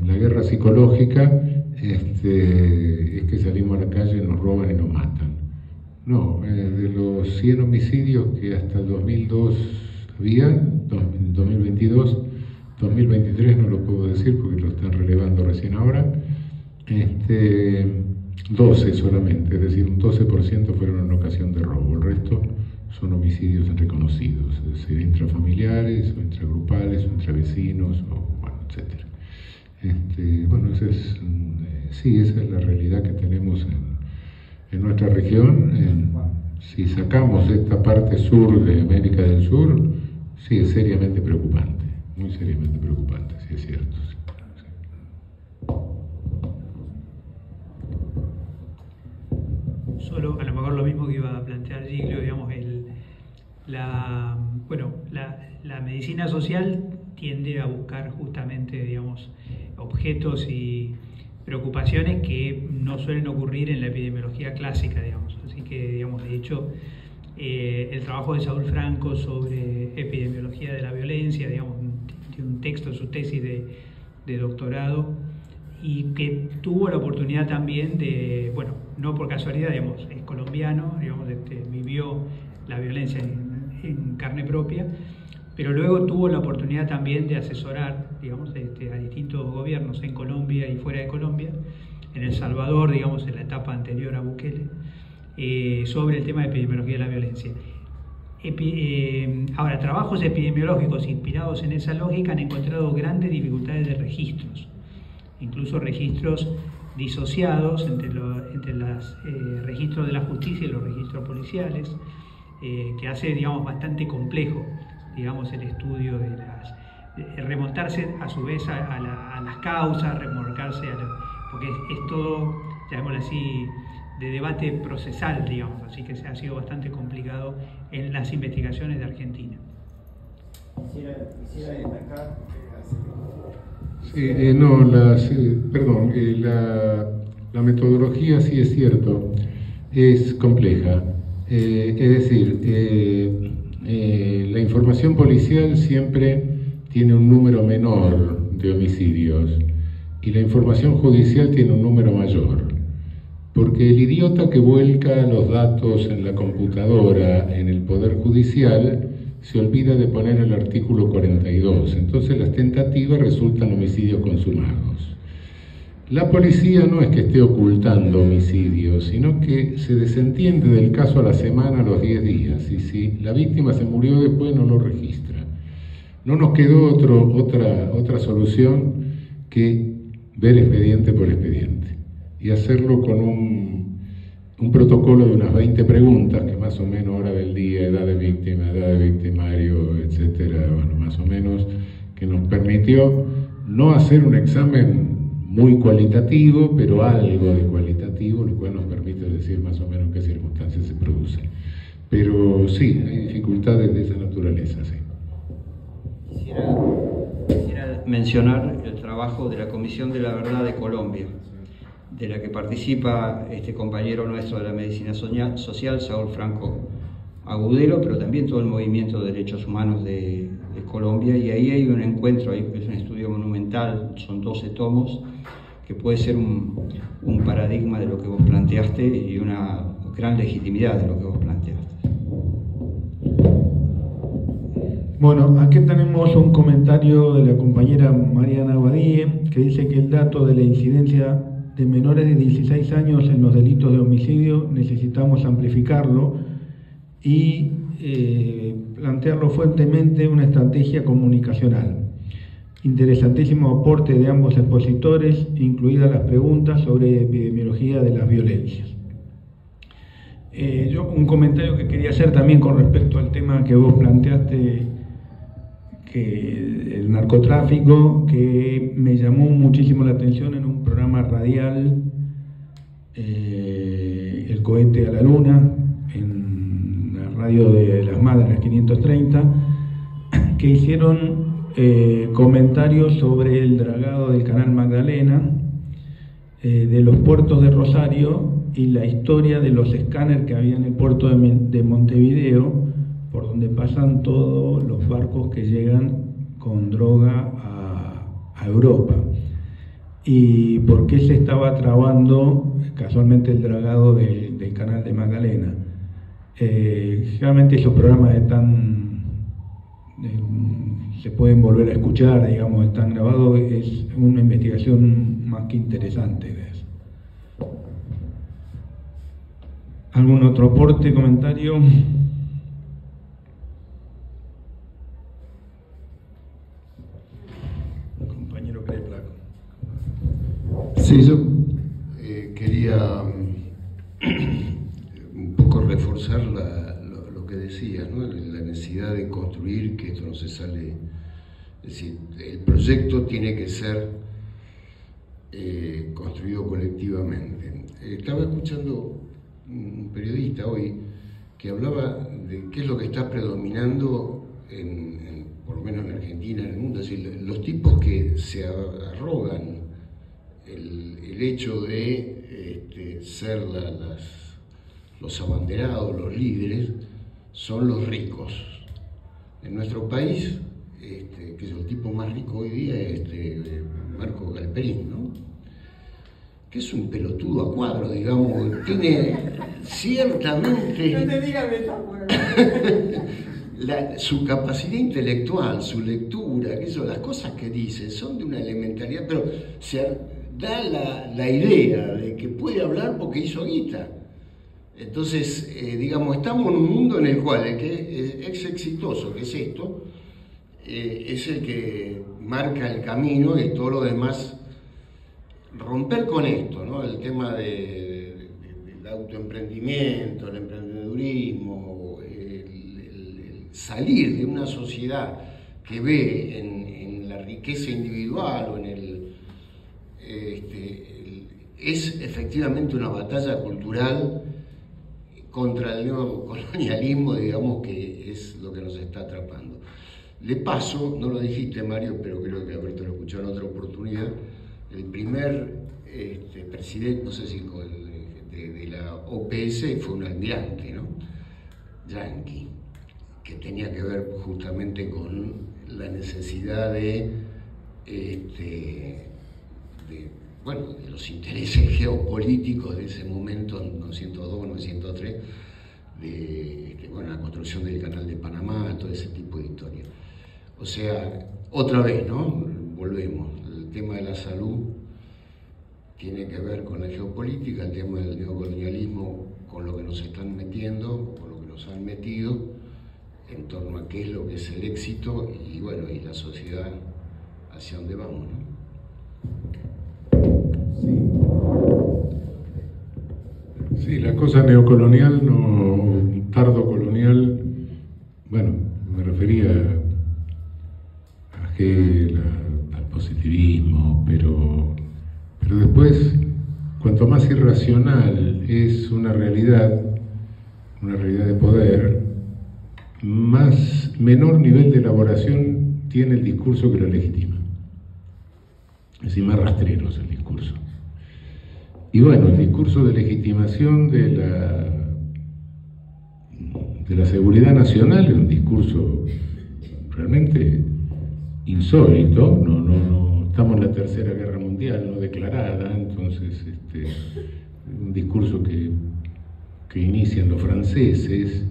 la guerra psicológica es que salimos a la calle, nos roban y nos matan. No, de los 100 homicidios que hasta el 2002 había, en 2022, 2023 no lo puedo decir porque lo están relevando recién ahora, 12 solamente, es decir, un 12% fueron en ocasión de robo, el resto son homicidios reconocidos, es decir, intrafamiliares, o intragrupales, o entre vecinos, etc. Esa es la realidad que tenemos en nuestra región. Si sacamos esta parte sur de América del Sur, sí es seriamente preocupante, muy seriamente preocupante, sí es cierto. Sí. Solo a lo mejor lo mismo que iba a plantear Giglio, digamos, la medicina social tiende a buscar justamente, digamos, objetos y preocupaciones que no suelen ocurrir en la epidemiología clásica, digamos. Así que, digamos, de hecho, el trabajo de Saúl Franco sobre epidemiología de la violencia, digamos, tiene un texto, su tesis de doctorado, y que tuvo la oportunidad también de, bueno, no por casualidad, digamos, es colombiano, digamos, vivió la violencia en carne propia, pero luego tuvo la oportunidad también de asesorar, digamos, a distintos gobiernos en Colombia y fuera de Colombia, en El Salvador, digamos, en la etapa anterior a Bukele, sobre el tema de epidemiología de la violencia. Ahora, trabajos epidemiológicos inspirados en esa lógica han encontrado grandes dificultades de registros, incluso registros disociados entre los registros de la justicia y los registros policiales, que hace, digamos, bastante complejo, digamos, el estudio de remontarse a su vez a las causas, remolcarse porque es todo, llamémoslo así, de debate procesal, digamos, así que ha sido bastante complicado en las investigaciones de Argentina. Quisiera destacar la metodología sí es cierto, es compleja, es decir, la información policial siempre tiene un número menor de homicidios y la información judicial tiene un número mayor. Porque el idiota que vuelca los datos en la computadora en el Poder Judicial se olvida de poner el artículo 42, entonces las tentativas resultan homicidios consumados. La policía no es que esté ocultando homicidios, sino que se desentiende del caso a la semana, a los 10 días, y si la víctima se murió después no lo registra. No nos quedó otra solución que ver expediente por expediente y hacerlo con un protocolo de unas 20 preguntas, que más o menos hora del día, edad de víctima, edad de victimario, etcétera, bueno, más o menos, que nos permitió no hacer un examen muy cualitativo, pero algo de cualitativo, lo cual nos permite decir más o menos en qué circunstancias se produce. Pero sí, hay dificultades de esa naturaleza, sí. Quisiera mencionar el trabajo de la Comisión de la Verdad de Colombia, de la que participa este compañero nuestro de la medicina social, Saúl Franco Agudelo, pero también todo el movimiento de derechos humanos de Colombia, y ahí hay un encuentro, es un estudio monumental, son 12 tomos, que puede ser un paradigma de lo que vos planteaste y una gran legitimidad de lo que vos planteaste. Bueno, aquí tenemos un comentario de la compañera Mariana Badie, que dice que el dato de la incidencia de menores de 16 años en los delitos de homicidio necesitamos amplificarlo y plantearlo fuertemente una estrategia comunicacional. Interesantísimo aporte de ambos expositores, incluidas las preguntas sobre epidemiología de las violencias. Yo un comentario que quería hacer también con respecto al tema que vos planteaste, que el narcotráfico, que me llamó muchísimo la atención en un programa radial, El cohete a la luna, en la radio de Las Madres 530, que hicieron comentarios sobre el dragado del canal Magdalena, de los puertos de Rosario y la historia de los escáneres que había en el puerto de Montevideo, por donde pasan todos los barcos que llegan con droga a Europa. Y por qué se estaba trabando casualmente el dragado del canal de Magdalena. Generalmente esos programas se pueden volver a escuchar, digamos, están grabados, es una investigación más que interesante de eso. ¿Algún otro aporte, comentario? Compañero Creplaco. Sí, yo quería un poco reforzar lo que decía, ¿no? La necesidad de construir, que esto no se sale, es decir, el proyecto tiene que ser construido colectivamente. Estaba escuchando un periodista hoy que hablaba de qué es lo que está predominando por lo menos en Argentina, en el mundo, es decir, los tipos que se arrogan el hecho de ser los abanderados, los líderes, son los ricos. En nuestro país, que es el tipo más rico hoy día, es Marco Galperín, ¿no? Que es un pelotudo a cuadro, digamos, tiene ciertamente... No te digas metáfora. Su capacidad intelectual, su lectura, las cosas que dice son de una elementalidad, pero se da la idea de que puede hablar porque hizo guita. Entonces, digamos, estamos en un mundo en el cual el que es exitoso, que es esto, es el que marca el camino y todo lo demás. Romper con esto, ¿no? El tema del autoemprendimiento, el emprendedurismo, el salir de una sociedad que ve en la riqueza individual o en es efectivamente una batalla cultural contra el neocolonialismo, digamos, que es lo que nos está atrapando. De paso, no lo dijiste, Mario, pero creo que Alberto lo escuchó en otra oportunidad, el primer presidente, no sé si de la OPS fue un almirante, ¿no? Yanqui, que tenía que ver justamente con la necesidad de bueno, de los intereses geopolíticos de ese momento, en 1902, 1903, bueno, la construcción del canal de Panamá, todo ese tipo de historias. O sea, otra vez, ¿no? Volvemos, el tema de la salud tiene que ver con la geopolítica, el tema del neocolonialismo con lo que nos están metiendo, con lo que nos han metido, en torno a qué es lo que es el éxito y bueno, y la sociedad hacia dónde vamos, ¿no? Sí, la cosa neocolonial, no tardocolonial, bueno, me refería a Hegel, al positivismo, pero después, cuanto más irracional es una realidad de poder, menor nivel de elaboración tiene el discurso que lo legitima. Es decir, más rastrero es el discurso. Y bueno, el discurso de legitimación de la seguridad nacional es un discurso realmente insólito. No estamos en la Tercera Guerra Mundial, no declarada, entonces un discurso que inician los franceses,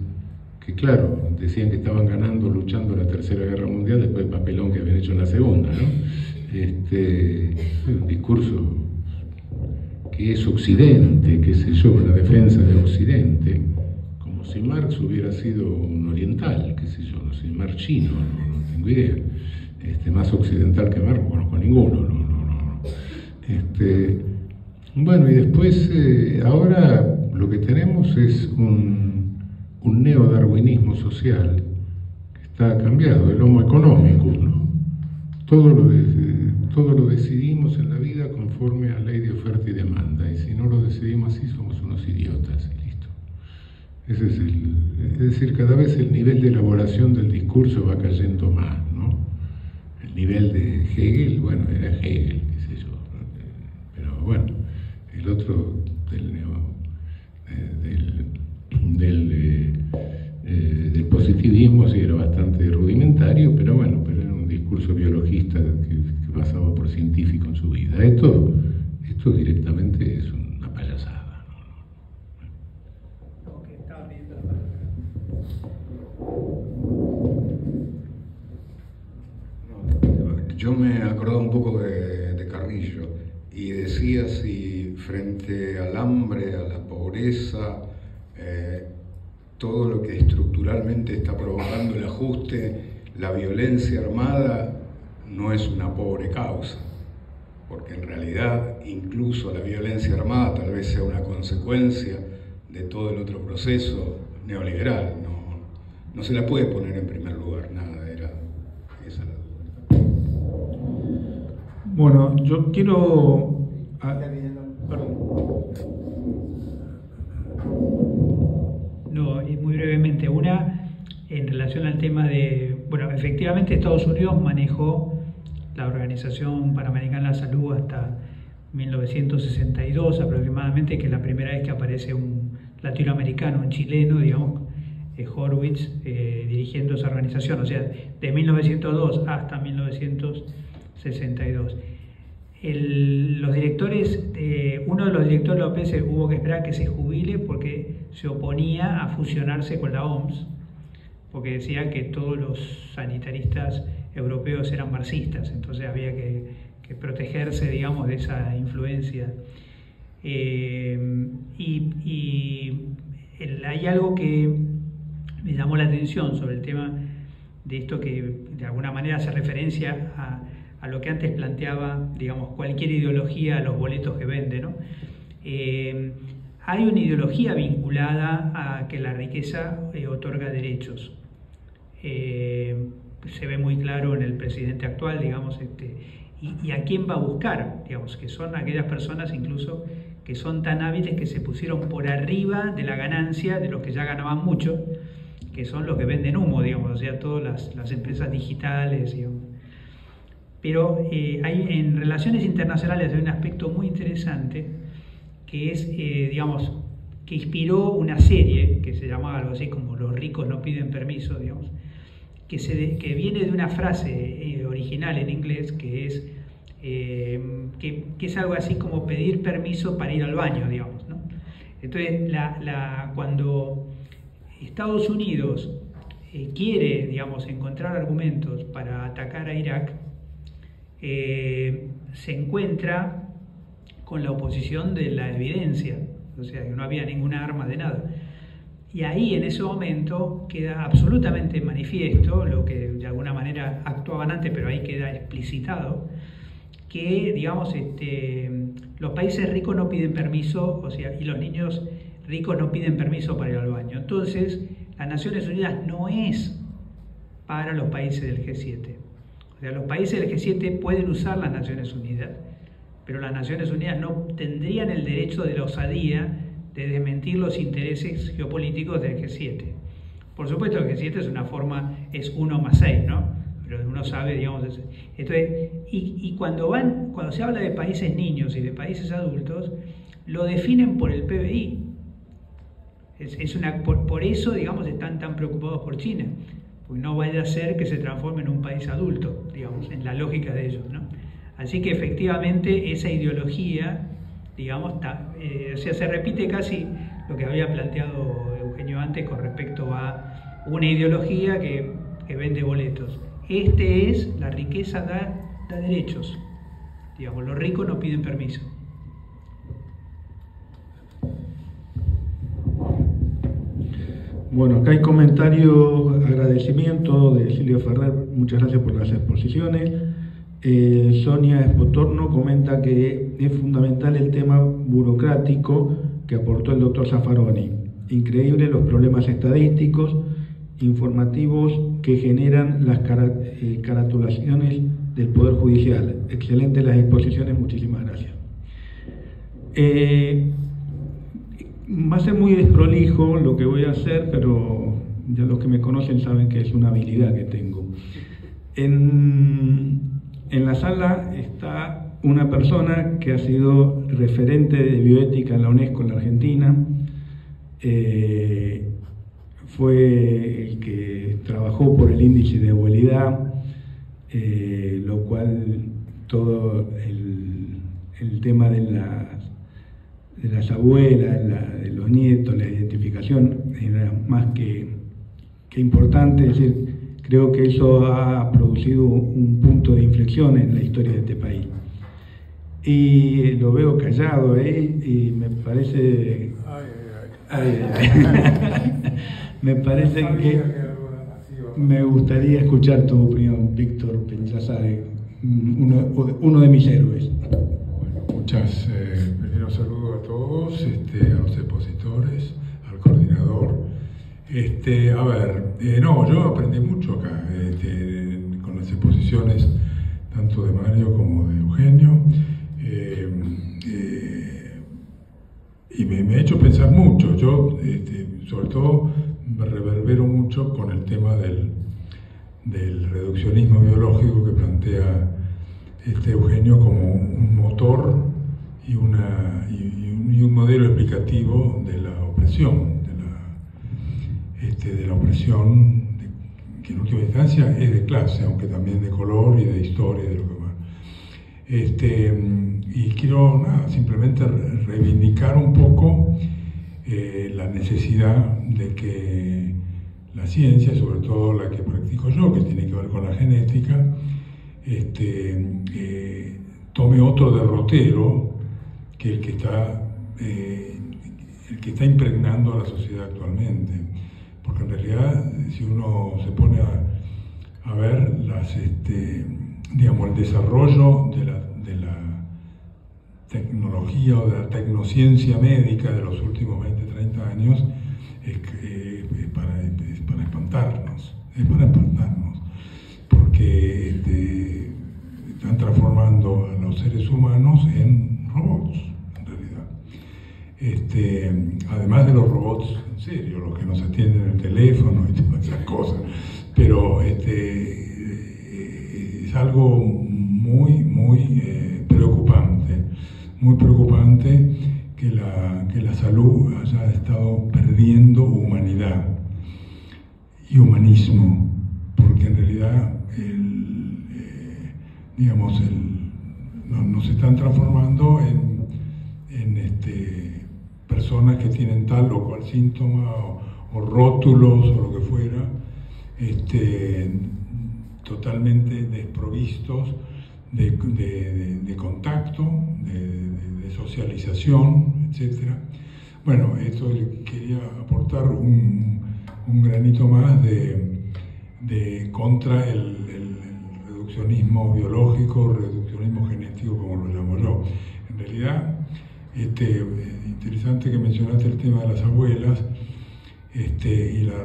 que claro, decían que estaban ganando luchando la Tercera Guerra Mundial después del papelón que habían hecho en la Segunda, ¿no? Un discurso que es Occidente, qué sé yo, la defensa de Occidente, como si Marx hubiera sido un oriental, qué sé yo, no sé, Marx chino, no tengo idea, más occidental que Marx, no conozco ninguno, no. Bueno, y después, ahora lo que tenemos es un neodarwinismo social que está cambiado, el homo economicus, ¿no? Todo lo decidimos en la vida conforme a la ley de oferta y demanda, y si no lo decidimos así somos unos idiotas, y listo. Ese es decir, cada vez el nivel de elaboración del discurso va cayendo más, ¿no? El nivel de Hegel, bueno, era Hegel, qué sé yo, pero bueno, el otro del positivismo sí era bastante rudimentario, pero bueno, era un discurso biologista que pasaba por científico en su vida. Esto directamente es una payasada, ¿no? Que estaba pidiendo la palabra. Yo me acordaba un poco de Carrillo y decía si frente al hambre, a la pobreza, todo lo que estructuralmente está provocando el ajuste, la violencia armada no es una pobre causa, porque en realidad incluso la violencia armada tal vez sea una consecuencia de todo el otro proceso neoliberal, no se la puede poner en primer lugar, nada, era esa la duda. Bueno, yo quiero... Perdón. No, y muy brevemente, una en relación al tema de, bueno, efectivamente Estados Unidos manejó la Organización Panamericana de la Salud hasta 1962 aproximadamente, que es la primera vez que aparece un latinoamericano, un chileno, digamos, Horwitz, dirigiendo esa organización, o sea, de 1902 hasta 1962. Los directores, uno de los directores de la OPS hubo que esperar que se jubile porque se oponía a fusionarse con la OMS, porque decía que todos los sanitaristas europeos eran marxistas, entonces había que protegerse, digamos, de esa influencia. Hay algo que me llamó la atención sobre el tema de esto, que de alguna manera hace referencia a lo que antes planteaba, digamos, cualquier ideología a los boletos que vende, ¿no? Hay una ideología vinculada a que la riqueza otorga derechos. Se ve muy claro en el presidente actual, digamos, y a quién va a buscar, digamos, que son aquellas personas incluso que son tan hábiles que se pusieron por arriba de la ganancia de los que ya ganaban mucho, que son los que venden humo, digamos, o sea, todas las empresas digitales, digamos. Pero en relaciones internacionales hay un aspecto muy interesante que es, digamos, que inspiró una serie que se llamaba algo así como Los ricos no piden permiso, digamos, que viene de una frase original en inglés que es que es algo así como pedir permiso para ir al baño, digamos, ¿no? Entonces, cuando Estados Unidos quiere, digamos, encontrar argumentos para atacar a Irak, se encuentra con la oposición de la evidencia, o sea, que no había ninguna arma de nada. Y ahí, en ese momento, queda absolutamente manifiesto, lo que de alguna manera actuaban antes, pero ahí queda explicitado, que, digamos, los países ricos no piden permiso, o sea, y los niños ricos no piden permiso para ir al baño. Entonces, las Naciones Unidas no es para los países del G7. O sea, los países del G7 pueden usar las Naciones Unidas, pero las Naciones Unidas no tendrían el derecho de la osadía de desmentir los intereses geopolíticos del G7. Por supuesto, el G7 es una forma, es 1 más 6, ¿no? Pero uno sabe, digamos, entonces, y cuando se habla de países niños y de países adultos, lo definen por el PBI. Por eso, digamos, están tan preocupados por China, pues no vaya a ser que se transforme en un país adulto, digamos, en la lógica de ellos, ¿no? Así que efectivamente esa ideología, digamos, o sea, se repite casi lo que había planteado Eugenio antes con respecto a una ideología que vende boletos. La riqueza da derechos, digamos, los ricos no piden permiso. Bueno, acá hay comentarios, agradecimiento de Silvio Ferrer, muchas gracias por las exposiciones. Sonia Espotorno comenta que es fundamental el tema burocrático que aportó el doctor Zaffaroni. Increíble los problemas estadísticos, informativos que generan las caratulaciones del Poder Judicial. Excelente las exposiciones, muchísimas gracias. Va a ser muy desprolijo lo que voy a hacer, pero ya los que me conocen saben que es una habilidad que tengo. En la sala está una persona que ha sido referente de bioética en la UNESCO en la Argentina, fue el que trabajó por el índice de abuelidad, lo cual todo el tema de las abuelas, de los nietos, la identificación era más que importante. Es decir, creo que eso ha producido un punto de inflexión en la historia de este país. Y lo veo callado ahí y me parece... me parece que me gustaría escuchar tu opinión, Víctor Peñasabe, uno de mis héroes. Bueno, primero saludo a todos, a los expositores, al coordinador. Yo aprendí mucho acá con las exposiciones tanto de Mario como de Eugenio, y me ha hecho pensar mucho. Yo, sobre todo, me reverbero mucho con el tema del reduccionismo biológico que plantea Eugenio como un motor y un modelo explicativo de la opresión, de la opresión que en última instancia es de clase, aunque también de color y de historia y de lo que más. Y quiero simplemente reivindicar un poco la necesidad de que la ciencia, sobre todo la que practico yo, que tiene que ver con la genética, tome otro derrotero que el que está impregnando a la sociedad actualmente. Porque en realidad, si uno se pone a ver el desarrollo de la tecnología o de la tecnociencia médica de los últimos 20, 30 años, es para espantarnos, porque están transformando a los seres humanos en robots, en realidad. Además de los robots en serio, los que nos atienden el teléfono y todas esas cosas, pero es algo muy preocupante que la salud haya estado perdiendo humanidad y humanismo, porque en realidad no se están transformando en personas que tienen tal o cual síntoma o rótulos o lo que fuera, totalmente desprovistos de contacto, de socialización, etc. Bueno, esto quería aportar un granito más contra el reduccionismo biológico, reduccionismo genético, como lo llamo yo. En realidad, interesante que mencionaste el tema de las abuelas y la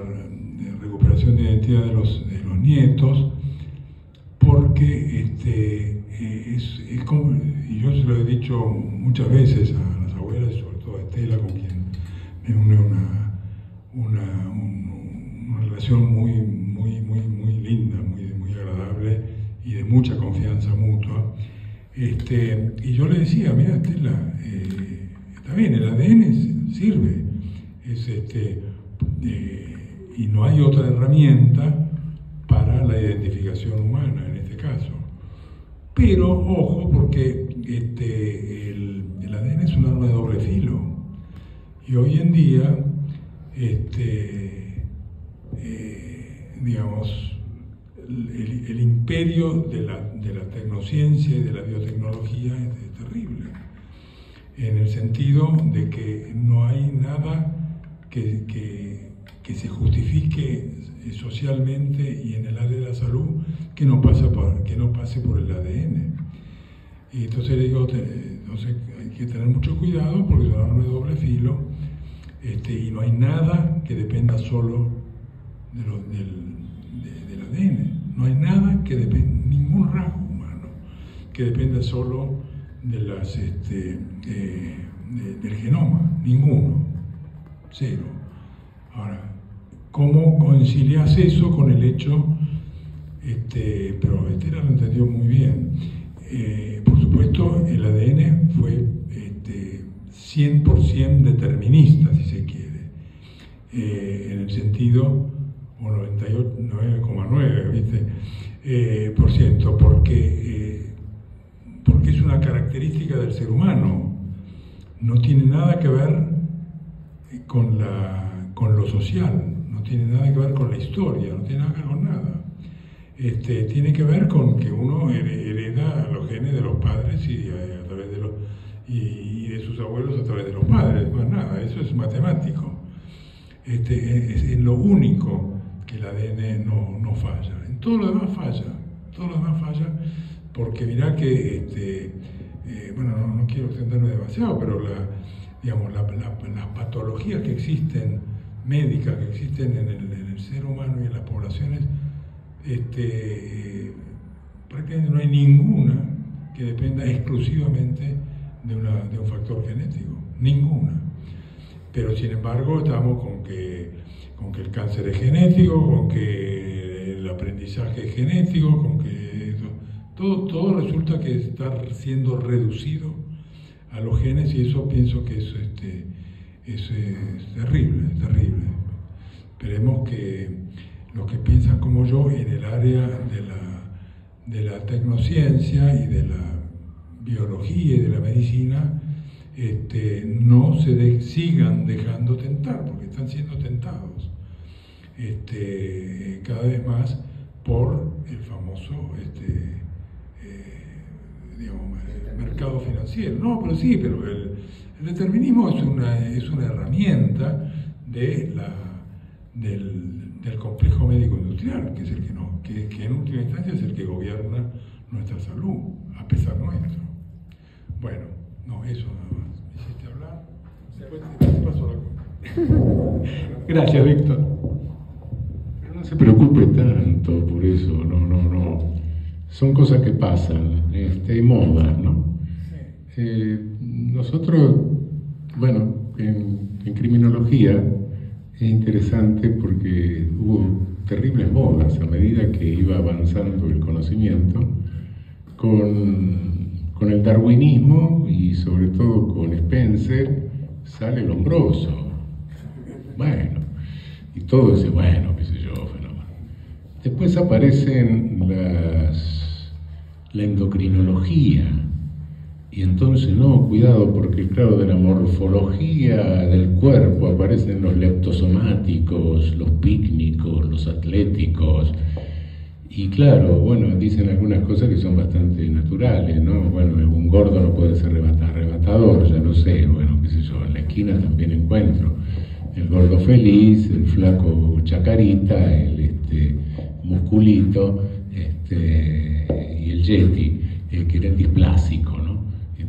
recuperación de identidad de los nietos, porque es como, y yo se lo he dicho muchas veces a las abuelas, sobre todo a Estela, con quien me une una relación muy linda, muy agradable y de mucha confianza mutua. Y yo le decía, mira, Estela, está bien, el ADN sirve, y no hay otra herramienta para la identificación humana en este caso. Pero, ojo, porque el ADN es un arma de doble filo. Y hoy en día, digamos, el imperio de la tecnociencia y de la biotecnología es terrible, en el sentido de que no hay nada que se justifique socialmente y en el área de la salud que no pase por el ADN. Y entonces le digo, entonces hay que tener mucho cuidado porque es un arma de doble filo, y no hay nada que dependa solo del ADN. No hay nada que dependa, ningún rasgo humano que dependa solo de del genoma, ninguno, cero. Ahora, ¿cómo concilias eso con el hecho? Pero Estela lo entendió muy bien. Por supuesto, el ADN fue 100% determinista, si se quiere, en el sentido, o 99,9%, ¿viste? Por ciento, porque es una característica del ser humano. No tiene nada que ver con lo social, no tiene nada que ver con la historia, no tiene nada que ver con nada. Tiene que ver con que uno hereda los genes de los padres y a través y de sus abuelos a través de los padres, más nada, eso es matemático. Es lo único que el ADN no falla. En todo lo demás falla, porque mirá que, bueno, no quiero extenderme demasiado, pero las patologías que existen, médicas que existen en el ser humano y en las poblaciones, prácticamente no hay ninguna que dependa exclusivamente de un factor genético, ninguna. Pero sin embargo estamos con que el cáncer es genético, con que el aprendizaje es genético, con que todo resulta que está siendo reducido a los genes, y eso pienso que es terrible, es terrible. Esperemos que los que piensan como yo en el área de la tecnociencia y de la biología y de la medicina no se sigan dejando tentar, porque están siendo tentados cada vez más por el famoso mercado financiero. No, pero sí, pero el determinismo es una herramienta del complejo médico-industrial, que es el que en última instancia es el que gobierna nuestra salud, a pesar nuestro. Bueno, no, eso nada más. ¿Me hiciste hablar? Después te paso la cuenta. Gracias, Víctor. Pero no se preocupe tanto por eso, no. Son cosas que pasan, hay modas, ¿no? Nosotros, bueno, en criminología es interesante porque hubo terribles modas a medida que iba avanzando el conocimiento, con el darwinismo y sobre todo con Spencer sale el hombroso. Bueno, y todo ese, bueno, qué sé yo, fenómeno. Después aparecen la endocrinología, Y entonces, no, cuidado, porque claro, de la morfología del cuerpo aparecen los leptosomáticos, los pícnicos, los atléticos. Y claro, bueno, dicen algunas cosas que son bastante naturales, ¿no? Bueno, un gordo no puede ser arrebatador, ya lo sé, bueno, qué sé yo, en la esquina también encuentro el gordo feliz, el flaco chacarita, el musculito, y el yeti, el que era displásico, ¿no?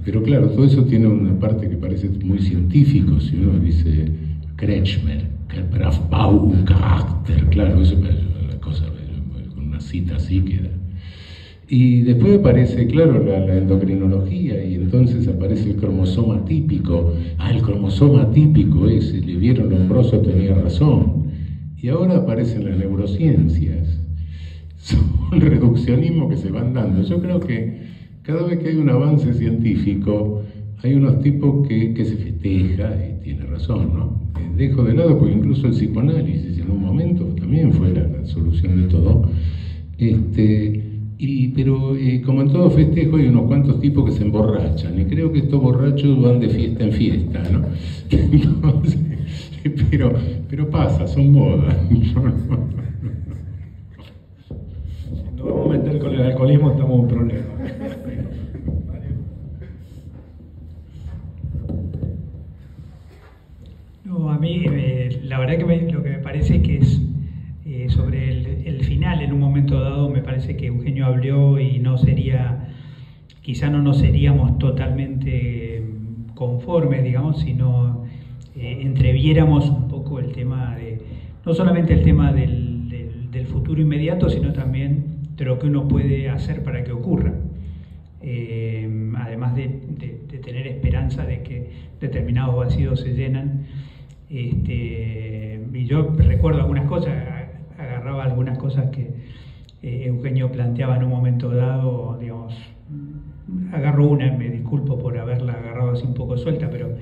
Pero claro, todo eso tiene una parte que parece muy científico, si uno dice Kretschmer, Kraftbau, un carácter, claro, eso es la cosa, con una cita así queda. Y después aparece, claro, la endocrinología, y entonces aparece el cromosoma típico. Ah, el cromosoma típico ese, le vieron Lombroso, tenía razón. Y ahora aparecen las neurociencias. Son reduccionismos que se van dando. Yo creo que cada vez que hay un avance científico, hay unos tipos que se festeja, y tiene razón, ¿no? Dejo de lado, porque incluso el psicoanálisis en un momento también fue la solución de todo. Pero como en todo festejo hay unos cuantos tipos que se emborrachan, y creo que estos borrachos van de fiesta en fiesta, ¿no? Entonces, pero pasa, son modas. Si nos vamos a meter con el alcoholismo estamos en un problema. No, a mí la verdad que lo que me parece es que es sobre el final, en un momento dado, me parece que Eugenio habló y no sería, quizá no nos seríamos totalmente conformes, digamos, sino entreviéramos un poco el tema de, no solamente el tema del futuro inmediato, sino también de lo que uno puede hacer para que ocurra. Además de tener esperanza de que determinados vacíos se llenan. Y yo recuerdo algunas cosas, agarraba algunas cosas que Eugenio planteaba en un momento dado, digamos, agarro una, me disculpo por haberla agarrado así un poco suelta, pero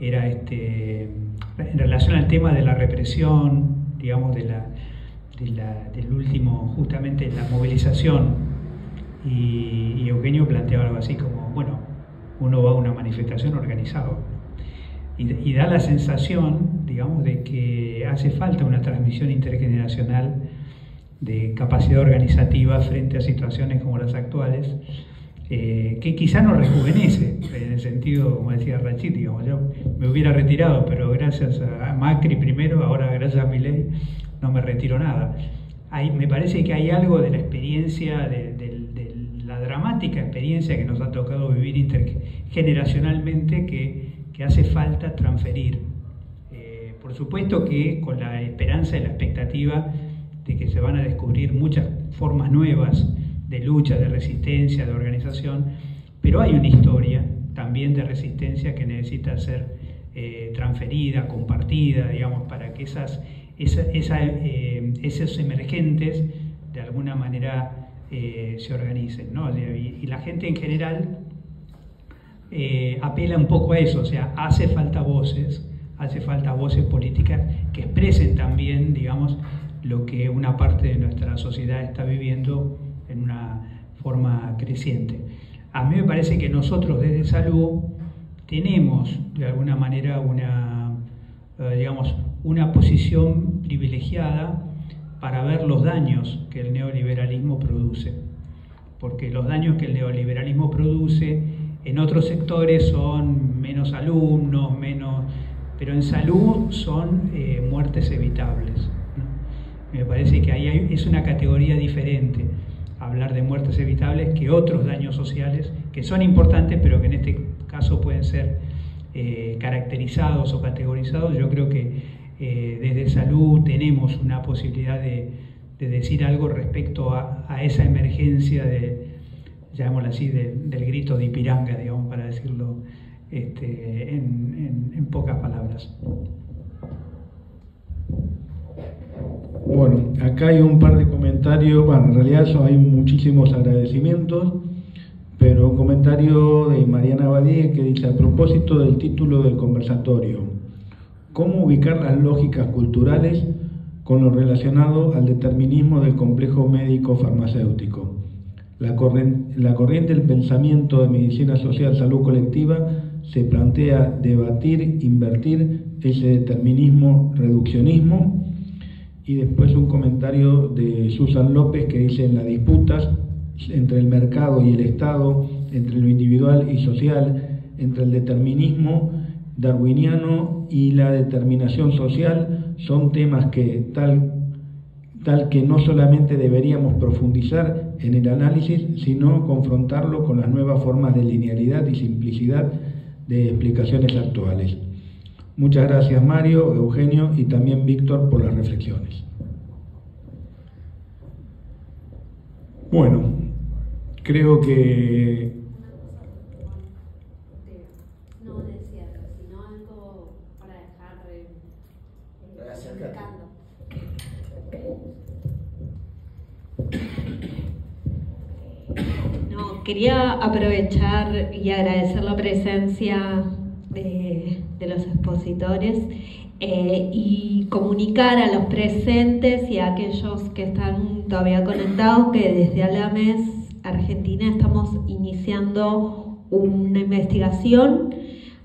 era en relación al tema de la represión, digamos, del último, justamente la movilización, y Eugenio planteaba algo así como, bueno, uno va a una manifestación organizado, y da la sensación, digamos, de que hace falta una transmisión intergeneracional de capacidad organizativa frente a situaciones como las actuales, que quizá nos rejuvenece, en el sentido, como decía Rachid, digamos, yo me hubiera retirado, pero gracias a Macri primero, ahora gracias a Milei, no me retiro nada. Me parece que hay algo de la experiencia, de la dramática experiencia que nos ha tocado vivir intergeneracionalmente que hace falta transferir. Por supuesto que con la esperanza y la expectativa de que se van a descubrir muchas formas nuevas de lucha, de resistencia, de organización, pero hay una historia también de resistencia que necesita ser transferida, compartida, digamos, para que esos emergentes de alguna manera se organicen, ¿no? Y la gente en general apela un poco a eso, o sea, hace falta voces políticas que expresen también, digamos, lo que una parte de nuestra sociedad está viviendo en una forma creciente. A mí me parece que nosotros desde Salud tenemos de alguna manera una posición privilegiada para ver los daños que el neoliberalismo produce, porque los daños que el neoliberalismo produce en otros sectores son menos alumnos, pero en salud son muertes evitables, ¿no? Me parece que ahí es una categoría diferente hablar de muertes evitables que otros daños sociales que son importantes, pero que en este caso pueden ser caracterizados o categorizados. Yo creo que desde Salud tenemos una posibilidad de decir algo respecto a esa emergencia llamémoslo así, del grito de Ipiranga, digamos, para decirlo en pocas palabras. Bueno, acá hay un par de comentarios, bueno, en realidad hay muchísimos agradecimientos, pero un comentario de Mariana Badie que dice, a propósito del título del conversatorio, ¿cómo ubicar las lógicas culturales con lo relacionado al determinismo del complejo médico farmacéutico? La corriente del pensamiento de medicina social, salud colectiva, se plantea debatir, invertir ese determinismo, reduccionismo. Y después un comentario de Susan López que dice: en las disputas entre el mercado y el Estado, entre lo individual y social, entre el determinismo darwiniano y la determinación social, son temas que tal que no solamente deberíamos profundizar en el análisis, sino confrontarlo con las nuevas formas de linealidad y simplicidad de explicaciones actuales. Muchas gracias, Mario, Eugenio y también Víctor por las reflexiones. Bueno, creo que no de cierre, sino algo para dejar acercando. No, quería aprovechar y agradecer la presencia de los expositores y comunicar a los presentes y a aquellos que están todavía conectados que desde Alames, Argentina, estamos iniciando una investigación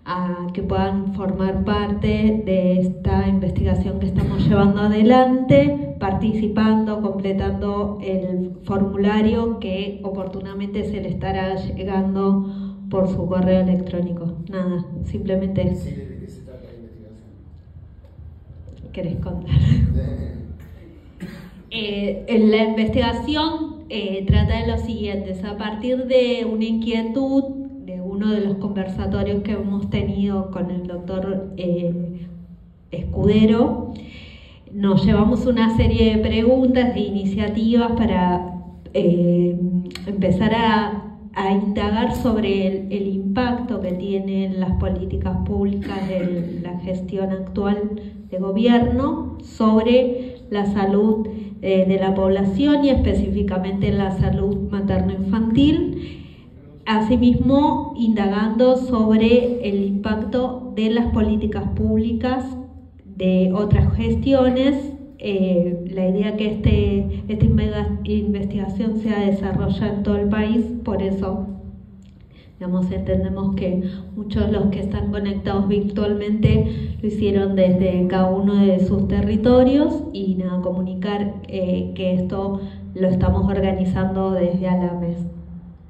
a que puedan formar parte de esta investigación que estamos llevando adelante, participando, completando el formulario que oportunamente se le estará llegando por su correo electrónico. Nada, simplemente eso. ¿De qué se trata la investigación? ¿Querés contar? La investigación trata de lo siguiente: a partir de una inquietud de uno de los conversatorios que hemos tenido con el doctor Escudero, nos llevamos una serie de preguntas, de iniciativas para empezar a indagar sobre el impacto que tienen las políticas públicas de la gestión actual de gobierno sobre la salud de la población y específicamente la salud materno-infantil. Asimismo, indagando sobre el impacto de las políticas públicas de otras gestiones. La idea que esta investigación se desarrolla en todo el país, por eso entendemos que muchos de los que están conectados virtualmente lo hicieron desde cada uno de sus territorios y comunicar que esto lo estamos organizando desde Alames.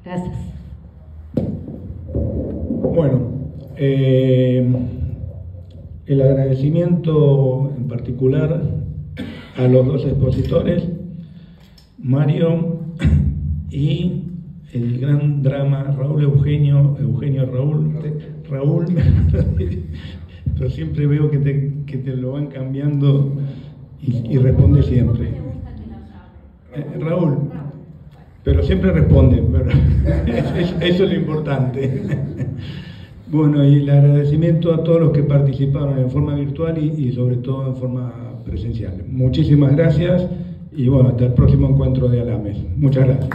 Gracias. Bueno, el agradecimiento en particular a los dos expositores, Mario y el gran drama Raúl Eugenio Raúl, pero siempre veo que te lo van cambiando y responde siempre. Raúl, pero siempre responde, eso es lo importante. Bueno, y el agradecimiento a todos los que participaron en forma virtual y sobre todo en forma presencial. Muchísimas gracias y bueno, hasta el próximo encuentro de Alames. Muchas gracias.